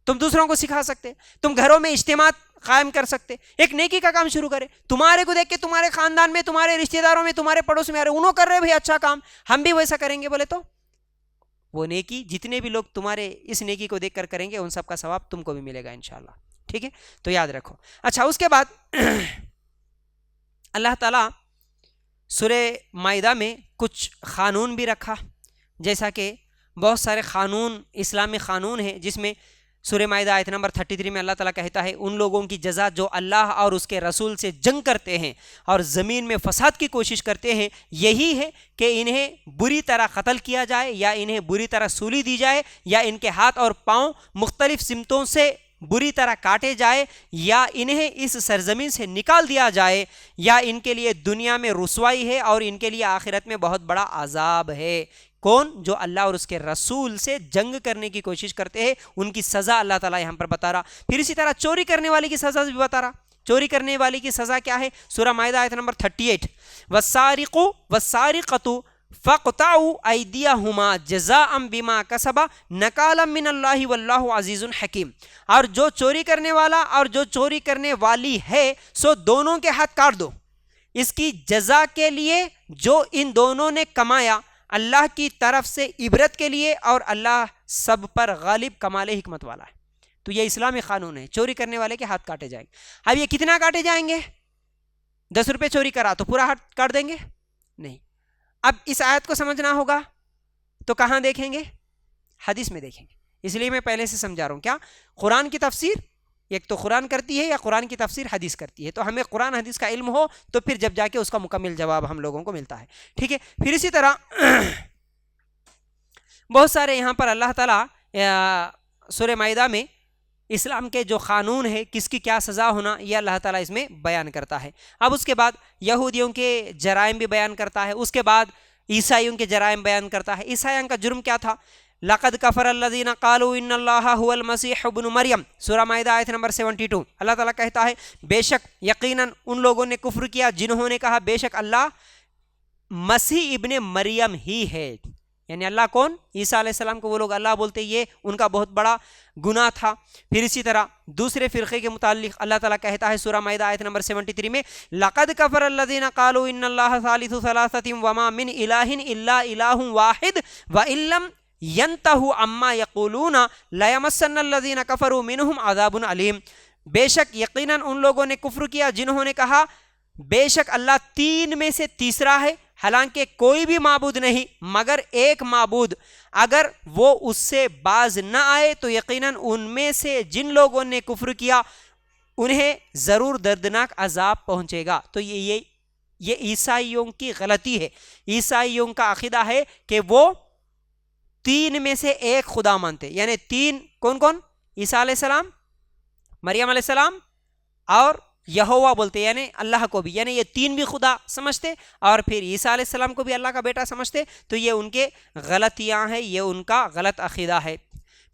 [SPEAKER 1] تم دوسروں کو سکھا سکتے، تم گھروں میں اجتماعات قائم کر سکتے۔ ایک نیکی کا کام شروع کرے، تمہارے کو دیکھ کے تمہارے خاندان میں، تمہارے رشتہ داروں میں، تمہارے پڑوس میں، ارے انہوں کر رہے بھائی اچھا کام، ہم بھی ویسا کریں گے بولے تو وہ نیکی، جتنے بھی لوگ تمہارے اس نیکی کو دیکھ کر کریں گے ان سب کا ثواب تم کو بھی ملے گا انشاءاللہ، ٹھیک ہے؟ تو یاد رکھو۔ اچھا، اس کے بعد اللہ تعالیٰ سورہ مائدہ میں کچھ قانون بھی رکھا، جیسا کہ بہت سارے قانون، اسلامی قانون ہیں، جس میں سورہ مائدہ آیت نمبر 33 میں اللہ تعالیٰ کہتا ہے ان لوگوں کی جزا جو اللہ اور اس کے رسول سے جنگ کرتے ہیں اور زمین میں فساد کی کوشش کرتے ہیں، یہی ہے کہ انہیں بری طرح قتل کیا جائے، یا انہیں بری طرح سولی دی جائے، یا ان کے ہاتھ اور پاؤں مختلف سمتوں سے بری طرح کاٹے جائے، یا انہیں اس سرزمین سے نکال دیا جائے، یا ان کے لیے دنیا میں رسوائی ہے اور ان کے لیے آخرت میں بہت بڑا عذاب ہے۔ کون؟ جو اللہ اور اس کے رسول سے جنگ کرنے کی کوشش کرتے ہیں، ان کی سزا اللہ تعالیٰ یہاں پر بتا رہا۔ پھر اسی طرح چوری کرنے والے کی سزا بھی بتا رہا۔ چوری کرنے والے کی سزا کیا ہے؟ سورہ مائدہ آیت نمبر 38، والسارق والسارقۃ فاقطعوا ایدیہما جزاء بما کسبا نکالا من اللہ واللہ عزیز حکیم۔ اور جو چوری کرنے والا اور جو چوری کرنے والی ہے سو دونوں کے ہاتھ کاٹ دو، اس کی جزا کے لیے جو ان دونوں نے کمایا اللہ کی طرف سے عبرت کے لیے، اور اللہ سب پر غالب کمال حکمت والا ہے۔ تو یہ اسلامی قانون ہے، چوری کرنے والے کے ہاتھ کاٹے جائیں گے۔ اب یہ کتنا کاٹے جائیں گے؟ 10 روپے چوری کرا تو پورا ہاتھ کاٹ دیں گے؟ نہیں۔ اب اس آیت کو سمجھنا ہوگا تو کہاں دیکھیں گے؟ حدیث میں دیکھیں گے۔ اس لیے میں پہلے سے سمجھا رہا ہوں، کیا قرآن کی تفسیر ایک تو قرآن کرتی ہے یا قرآن کی تفسیر حدیث کرتی ہے، تو ہمیں قرآن حدیث کا علم ہو تو پھر جب جا کے اس کا مکمل جواب ہم لوگوں کو ملتا ہے، ٹھیک ہے؟ پھر اسی طرح بہت سارے یہاں پر اللہ تعالیٰ سورہ مائدہ میں اسلام کے جو قانون ہے، کس کی کیا سزا ہونا، یہ اللہ تعالیٰ اس میں بیان کرتا ہے۔ اب اس کے بعد یہودیوں کے جرائم بھی بیان کرتا ہے، اس کے بعد عیسائیوں کے جرائم بیان کرتا ہے۔ عیسائیوں کا جرم کیا تھا؟ لقد کفر الذین قالوا ان اللہ هو المسیح ابن مریم، سورہ مائدہ آیت نمبر 72۔ اللہ تعالیٰ کہتا ہے بے شک یقیناً ان لوگوں نے کفر کیا جنہوں نے کہا بے شک اللہ مسیح ابن مریم ہی ہے۔ یعنی اللہ کون؟ عیسیٰ علیہ السلام کو وہ لوگ اللہ بولتے، یہ ان کا بہت بڑا گناہ تھا۔ پھر اسی طرح دوسرے فرقے کے متعلق اللہ تعالیٰ کہتا ہے سورہ مائدہ آیت نمبر 73 میں لقد کفر الذین قالوا ان اللہ ثالث ثلاثۃ وما من الہ الا الہ واحد وان لم ينتهوا عما یقولون لیمسن الذین کفروا منہم عذاب علیم۔ بے شک یقیناً ان لوگوں نے کفر کیا جنہوں نے کہا بے شک اللہ تین میں سے تیسرا ہے، حالانکہ کوئی بھی معبود نہیں مگر ایک معبود، اگر وہ اس سے باز نہ آئے تو یقیناً ان میں سے جن لوگوں نے کفر کیا انہیں ضرور دردناک عذاب پہنچے گا۔ تو یہ عیسائیوں کی غلطی ہے۔ عیسائیوں کا عقیدہ ہے کہ وہ تین میں سے ایک خدا مانتے، یعنی تین کون کون؟ عیسیٰ علیہ السلام، مریم علیہ السلام اور یہوہ بولتے، یعنی اللہ کو بھی، یعنی یہ تین بھی خدا سمجھتے، اور پھر عیسیٰ علیہ السلام کو بھی اللہ کا بیٹا سمجھتے۔ تو یہ ان کے غلطیاں ہیں، یہ ان کا غلط عقیدہ ہے۔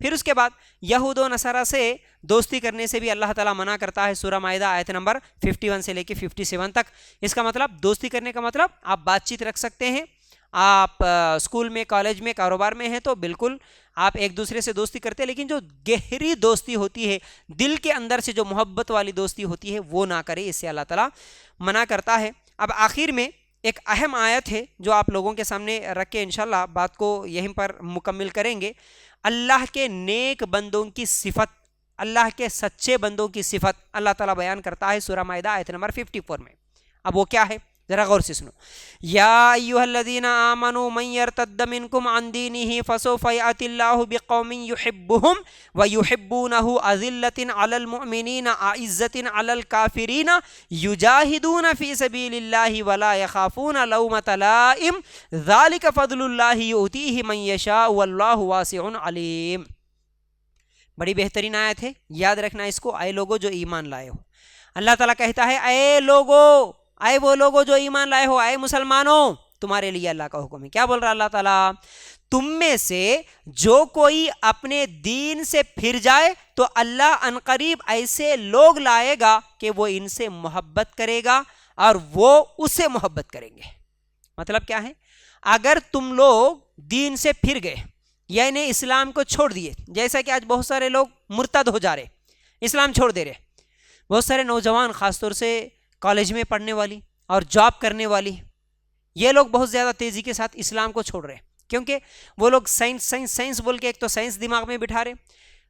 [SPEAKER 1] پھر اس کے بعد یہود و نصارہ سے دوستی کرنے سے بھی اللہ تعالیٰ منع کرتا ہے، سورہ مائدہ آیت نمبر 51 سے لے کے 57 تک۔ اس کا مطلب دوستی کرنے کا مطلب آپ بات چیت رکھ سکتے ہیں آپ اسکول میں کالج میں کاروبار میں ہیں تو بالکل آپ ایک دوسرے سے دوستی کرتے ہیں، لیکن جو گہری دوستی ہوتی ہے دل کے اندر سے جو محبت والی دوستی ہوتی ہے وہ نہ کرے، اس سے اللہ تعالیٰ منع کرتا ہے۔ اب آخر میں ایک اہم آیت ہے جو آپ لوگوں کے سامنے رکھ کے انشاءاللہ بات کو یہیں پر مکمل کریں گے۔ اللہ کے نیک بندوں کی صفت، اللہ کے سچے بندوں کی صفت اللہ تعالیٰ بیان کرتا ہے سورہ مائدہ آیت نمبر 54 میں۔ اب وہ کیا ہے ذرا غور سے سنو۔ یا ایھا الذین آمنوا من یرتد منکم عن دینہ فسوف یأتی اللہ بقوم یحبهم ویحبونہ اذلۃ علی المؤمنین اعزۃ علی الکافرین یجاہدون فی سبیل اللہ ولا یخافون لومۃ لائم ذلک فضل اللہ یؤتیہ من یشاء واللہ واسع علیم۔ بڑی بہترین آیت ہے، یاد رکھنا اس کو۔ اے لوگو جو ایمان لائے ہو، اللہ تعالیٰ کہتا ہے اے لوگو، اے وہ لوگو جو ایمان لائے ہو، اے مسلمانوں، تمہارے لیے اللہ کا حکم ہے۔ کیا بول رہا اللہ تعالیٰ؟ تم میں سے جو کوئی اپنے دین سے پھر جائے تو اللہ عنقریب ایسے لوگ لائے گا کہ وہ ان سے محبت کرے گا اور وہ اس سے محبت کریں گے۔ مطلب کیا ہے؟ اگر تم لوگ دین سے پھر گئے یعنی اسلام کو چھوڑ دیے، جیسا کہ آج بہت سارے لوگ مرتد ہو جا رہے، اسلام چھوڑ دے رہے، بہت سارے نوجوان خاص طور سے کالج میں پڑھنے والی اور جاب کرنے والی، یہ لوگ بہت زیادہ تیزی کے ساتھ اسلام کو چھوڑ رہے ہیں، کیونکہ وہ لوگ سائنس بول کے ایک تو سائنس دماغ میں بٹھا رہے،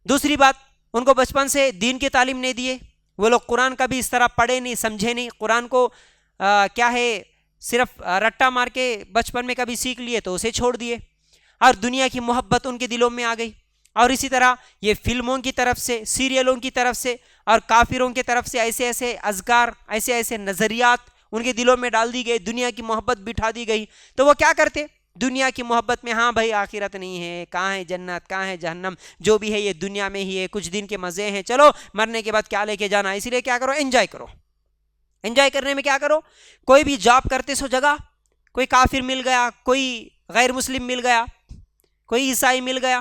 [SPEAKER 1] دوسری بات ان کو بچپن سے دین کی تعلیم نہیں دیے، وہ لوگ قرآن کا بھی اس طرح پڑھے نہیں سمجھے نہیں، قرآن کو کیا ہے صرف رٹا مار کے بچپن میں کبھی سیکھ لیے تو اسے چھوڑ دیے، اور دنیا کی محبت ان کے دلوں میں آ گئی، اور اسی طرح یہ فلموں کی طرف سے، سیریلوں کی طرف سے اور کافروں کی طرف سے ایسے ایسے اذکار، ایسے ایسے نظریات ان کے دلوں میں ڈال دی گئی، دنیا کی محبت بٹھا دی گئی، تو وہ کیا کرتے؟ دنیا کی محبت میں، ہاں بھائی آخرت نہیں ہے، کہاں ہے جنت، کہاں ہے جہنم، جو بھی ہے یہ دنیا میں ہی ہے، کچھ دن کے مزے ہیں، چلو مرنے کے بعد کیا لے کے جانا، اسی لیے کیا کرو؟ انجوائے کرو۔ انجوائے کرنے میں کیا کرو؟ کوئی بھی جاب کرتے سو جگہ کوئی کافر مل گیا، کوئی غیر مسلم مل گیا، کوئی عیسائی مل گیا،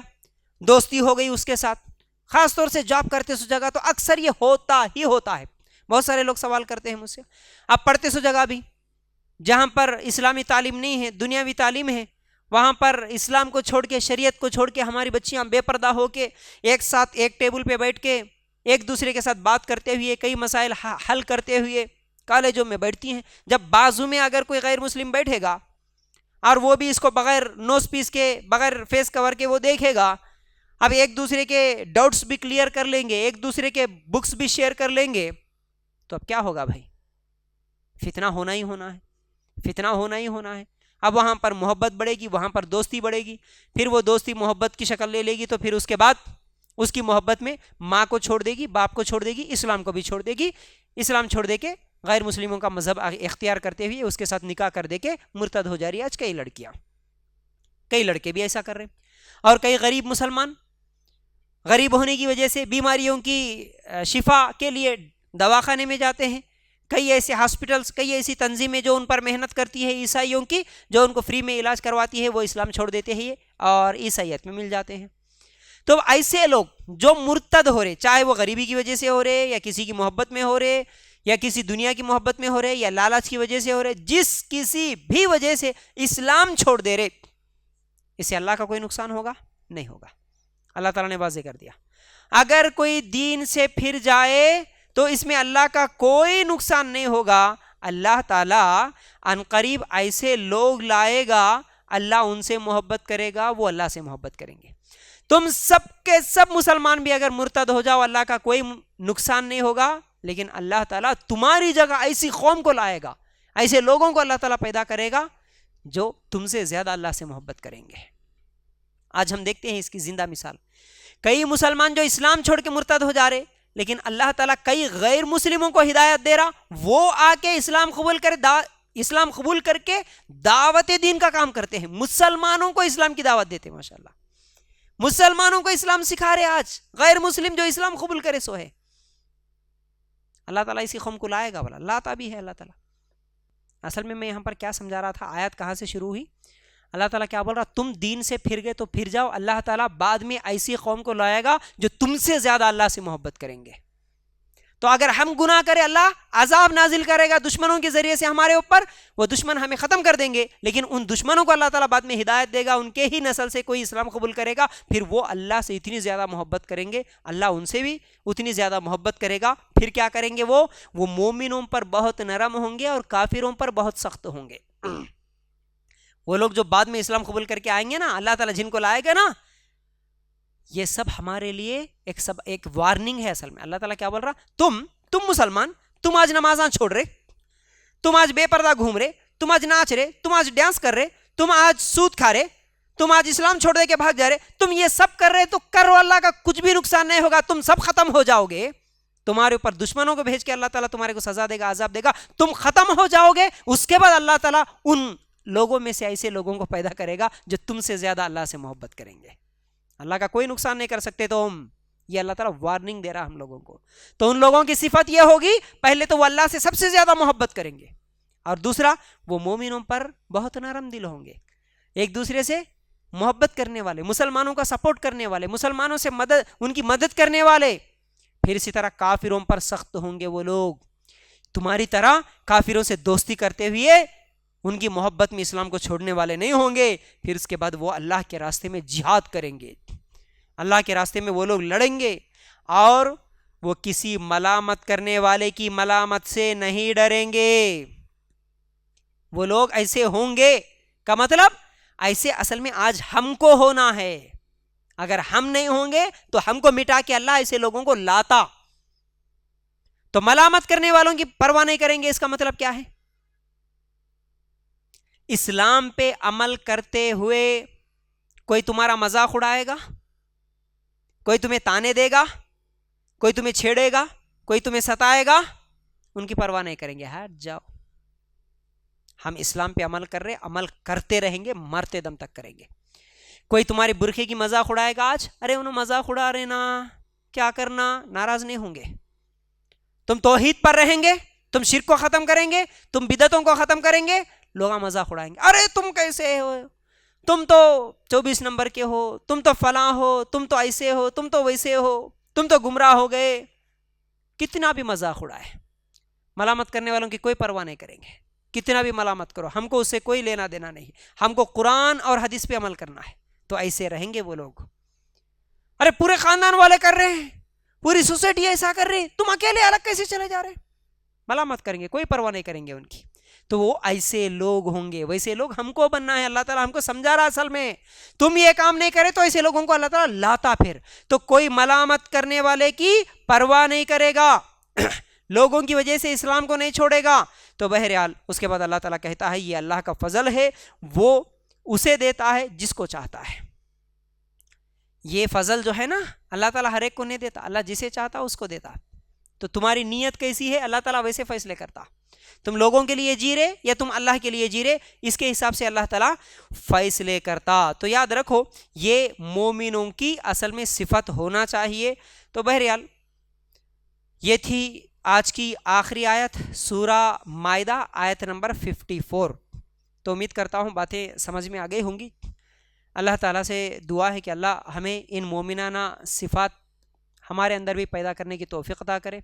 [SPEAKER 1] دوستی ہو گئی اس کے ساتھ، خاص طور سے جاب کرتے سو جگہ تو اکثر یہ ہوتا ہی ہوتا ہے۔ بہت سارے لوگ سوال کرتے ہیں مجھ سے، آپ پڑھتے سو جگہ بھی جہاں پر اسلامی تعلیم نہیں ہے، دنیاوی تعلیم ہے، وہاں پر اسلام کو چھوڑ کے، شریعت کو چھوڑ کے ہماری بچیاں بے پردہ ہو کے ایک ساتھ ایک ٹیبل پہ بیٹھ کے ایک دوسرے کے ساتھ بات کرتے ہوئے، کئی مسائل حل کرتے ہوئے کالجوں میں بیٹھتی ہیں۔ جب بازو میں اگر کوئی غیر مسلم بیٹھے گا اور وہ بھی اس کو بغیر نوز پیس کے، بغیر فیس کور کے وہ دیکھے گا، اب ایک دوسرے کے ڈاؤٹس بھی کلیئر کر لیں گے، ایک دوسرے کے بکس بھی شیئر کر لیں گے، تو اب کیا ہوگا بھائی؟ فتنہ ہونا ہی ہونا ہے، فتنہ ہونا ہی ہونا ہے۔ اب وہاں پر محبت بڑھے گی، وہاں پر دوستی بڑھے گی، پھر وہ دوستی محبت کی شکل لے لے گی، تو پھر اس کے بعد اس کی محبت میں ماں کو چھوڑ دے گی، باپ کو چھوڑ دے گی، اسلام کو بھی چھوڑ دے گی، اسلام چھوڑ دے کے غیر مسلموں کا مذہب اختیار کرتے ہوئے اس کے ساتھ نکاح کر دے کے مرتد ہو جا رہی ہے۔ آج کئی لڑکیاں، کئی لڑکے بھی ایسا کر رہے ہیں، اور کئی غریب مسلمان غریب ہونے کی وجہ سے بیماریوں کی شفا کے لیے دواخانے میں جاتے ہیں، کئی ایسے ہاسپٹلز، کئی ایسی تنظیمیں جو ان پر محنت کرتی ہے عیسائیوں کی، جو ان کو فری میں علاج کرواتی ہے، وہ اسلام چھوڑ دیتے ہیں اور عیسائیت میں مل جاتے ہیں۔ تو ایسے لوگ جو مرتد ہو رہے، چاہے وہ غریبی کی وجہ سے ہو رہے، یا کسی کی محبت میں ہو رہے، یا کسی دنیا کی محبت میں ہو رہے، یا لالچ کی وجہ سے ہو رہے، جس کسی بھی وجہ سے اسلام چھوڑ دے رہے، اس سے اللہ کا کوئی نقصان ہوگا؟ نہیں ہوگا۔ اللہ تعالیٰ نے واضح کر دیا، اگر کوئی دین سے پھر جائے تو اس میں اللہ کا کوئی نقصان نہیں ہوگا۔ اللہ تعالیٰ عنقریب ایسے لوگ لائے گا، اللہ ان سے محبت کرے گا، وہ اللہ سے محبت کریں گے۔ تم سب کے سب مسلمان بھی اگر مرتد ہو جاؤ، اللہ کا کوئی نقصان نہیں ہوگا، لیکن اللہ تعالیٰ تمہاری جگہ ایسی قوم کو لائے گا، ایسے لوگوں کو اللہ تعالیٰ پیدا کرے گا جو تم سے زیادہ اللہ سے محبت کریں گے۔ آج ہم دیکھتے ہیں اس کی زندہ مثال، کئی مسلمان جو اسلام چھوڑ کے مرتد ہو جا رہے، لیکن اللہ تعالیٰ کئی غیر مسلموں کو ہدایت دے رہا، وہ آ کے اسلام قبول کر کے دعوت دین کا کام کرتے ہیں، مسلمانوں کو اسلام کی دعوت دیتے ہیں، ماشاءاللہ مسلمانوں کو اسلام سکھا رہے۔ آج غیر مسلم جو اسلام قبول کرے سو ہے۔ اللہ تعالیٰ اسی قوم کو لائے گا، بلا لاتا بھی ہے اللہ تعالیٰ۔ اصل میں یہاں پر کیا سمجھا رہا تھا، آیت کہاں سے شروع ہوئی؟ اللہ تعالیٰ کیا بول رہا؟ تم دین سے پھر گئے تو پھر جاؤ، اللہ تعالیٰ بعد میں ایسی قوم کو لائے گا جو تم سے زیادہ اللہ سے محبت کریں گے۔ تو اگر ہم گناہ کریں اللہ عذاب نازل کرے گا دشمنوں کے ذریعے سے ہمارے اوپر، وہ دشمن ہمیں ختم کر دیں گے، لیکن ان دشمنوں کو اللہ تعالیٰ بعد میں ہدایت دے گا، ان کے ہی نسل سے کوئی اسلام قبول کرے گا، پھر وہ اللہ سے اتنی زیادہ محبت کریں گے، اللہ ان سے بھی اتنی زیادہ محبت کرے گا، پھر کیا کریں گے وہ مومنوں پر بہت نرم ہوں گے اور کافروں پر بہت سخت ہوں گے۔ وہ لوگ جو بعد میں اسلام قبول کر کے آئیں گے نا، اللہ تعالیٰ جن کو لائے گا نا، یہ سب ہمارے لیے ایک وارننگ ہے۔ اصل میں اللہ تعالیٰ کیا بول رہا، تم مسلمان، تم آج نمازاں چھوڑ رہے، تم آج بے پردہ گھوم رہے، تم آج ناچ رہے، تم آج ڈانس کر رہے، تم آج سود کھا رہے، تم آج اسلام چھوڑ دے کے بھاگ جا رہے، تم یہ سب کر رہے تو کرو، اللہ کا کچھ بھی نقصان نہیں ہوگا، تم سب ختم ہو جاؤ گے، تمہارے اوپر دشمنوں کو بھیج کے اللہ تعالیٰ تمہارے کو سزا دے گا، عذاب دے گا، تم ختم ہو جاؤ گے۔ اس کے بعد اللہ تعالیٰ ان لوگوں میں سے ایسے لوگوں کو پیدا کرے گا جو تم سے زیادہ اللہ سے محبت کریں گے، اللہ کا کوئی نقصان نہیں کر سکتے تم۔ یہ اللہ تعالیٰ وارننگ دے رہا ہم لوگوں کو۔ تو ان لوگوں کی صفت یہ ہوگی، پہلے تو وہ اللہ سے سب سے زیادہ محبت کریں گے، اور دوسرا وہ مومنوں پر بہت نرم دل ہوں گے، ایک دوسرے سے محبت کرنے والے، مسلمانوں کا سپورٹ کرنے والے، مسلمانوں سے ان کی مدد کرنے والے۔ پھر اسی طرح کافروں پر سخت ہوں گے، وہ لوگ تمہاری طرح کافروں سے دوستی کرتے ہوئے ان کی محبت میں اسلام کو چھوڑنے والے نہیں ہوں گے۔ پھر اس کے بعد وہ اللہ کے راستے میں جہاد کریں گے، اللہ کے راستے میں وہ لوگ لڑیں گے، اور وہ کسی ملامت کرنے والے کی ملامت سے نہیں ڈریں گے۔ وہ لوگ ایسے ہوں گے کا مطلب ایسے اصل میں آج ہم کو ہونا ہے، اگر ہم نہیں ہوں گے تو ہم کو مٹا کے اللہ ایسے لوگوں کو لاتا۔ تو ملامت کرنے والوں کی پرواہ نہیں کریں گے، اس کا مطلب کیا ہے؟ اسلام پہ عمل کرتے ہوئے کوئی تمہارا مذاق اڑائے گا، کوئی تمہیں تانے دے گا، کوئی تمہیں چھیڑے گا، کوئی تمہیں ستائے گا، ان کی پرواہ نہیں کریں گے، ہٹ جاؤ، ہم اسلام پہ عمل کر رہے، عمل کرتے رہیں گے، مرتے دم تک کریں گے۔ کوئی تمہاری برقعے کی مذاق اڑائے گا آج، ارے انہوں مذاق اڑا رہے نا، کیا کرنا، ناراض نہیں ہوں گے۔ تم توحید پر رہیں گے، تم شرک کو ختم کریں گے، تم بدعتوں کو ختم کریں گے، لوگ مذاق اڑائیں گے، ارے تم کیسے ہو، تم تو 24 نمبر کے ہو، تم تو فلاں ہو، تم تو ایسے ہو، تم تو ویسے ہو، تم تو گمراہ ہو گئے۔ کتنا بھی مذاق اڑائے، ملامت کرنے والوں کی کوئی پرواہ نہیں کریں گے، کتنا بھی ملامت کرو، ہم کو اس سے کوئی لینا دینا نہیں، ہم کو قرآن اور حدیث پہ عمل کرنا ہے۔ تو ایسے رہیں گے وہ لوگ۔ ارے پورے خاندان والے کر رہے ہیں، پوری سوسائٹی ایسا کر رہی، تم اکیلے الگ کیسے چلے جا رہے، ملامت کریں گے، کوئی پرواہ نہیں کریں گے ان کی۔ تو وہ ایسے لوگ ہوں گے، ویسے لوگ ہم کو بننا ہے، اللہ تعالیٰ ہم کو سمجھا رہا اصل میں، تم یہ کام نہیں کرے تو ایسے لوگوں کو اللہ تعالیٰ لاتا پھر۔ تو کوئی ملامت کرنے والے کی پرواہ نہیں کرے گا، لوگوں کی وجہ سے اسلام کو نہیں چھوڑے گا۔ تو بہرحال اس کے بعد اللہ تعالیٰ کہتا ہے یہ اللہ کا فضل ہے، وہ اسے دیتا ہے جس کو چاہتا ہے۔ یہ فضل جو ہے نا، اللہ تعالیٰ ہر ایک کو نہیں دیتا، اللہ جسے چاہتا اس کو دیتا۔ تو تمہاری نیت کیسی ہے، اللہ تعالیٰ ویسے فیصلے کرتا، تم لوگوں کے لیے جی رہے یا تم اللہ کے لیے جی رہے، اس کے حساب سے اللہ تعالیٰ فیصلے کرتا۔ تو یاد رکھو یہ مومنوں کی اصل میں صفت ہونا چاہیے۔ تو بہرحال یہ تھی آج کی آخری آیت، سورہ مائدہ آیت نمبر 54۔ تو امید کرتا ہوں باتیں سمجھ میں آ گئی ہوں گی۔ اللہ تعالیٰ سے دعا ہے کہ اللہ ہمیں ان مومنانہ صفات ہمارے اندر بھی پیدا کرنے کی توفیق عطا کرے۔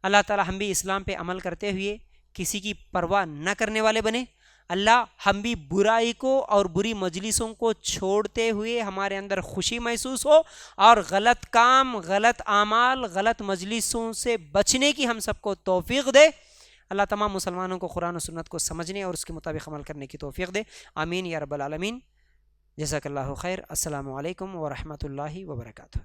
[SPEAKER 1] اللہ تعالیٰ ہم بھی اسلام پہ عمل کرتے ہوئے کسی کی پرواہ نہ کرنے والے بنے۔ اللہ ہم بھی برائی کو اور بری مجلسوں کو چھوڑتے ہوئے ہمارے اندر خوشی محسوس ہو، اور غلط کام، غلط اعمال، غلط مجلسوں سے بچنے کی ہم سب کو توفیق دے۔ اللہ تمام مسلمانوں کو قرآن و سنت کو سمجھنے اور اس کے مطابق عمل کرنے کی توفیق دے، آمین یا رب العالمین۔ جزاک اللہ خیر۔ السلام علیکم ورحمۃ اللہ وبرکاتہ۔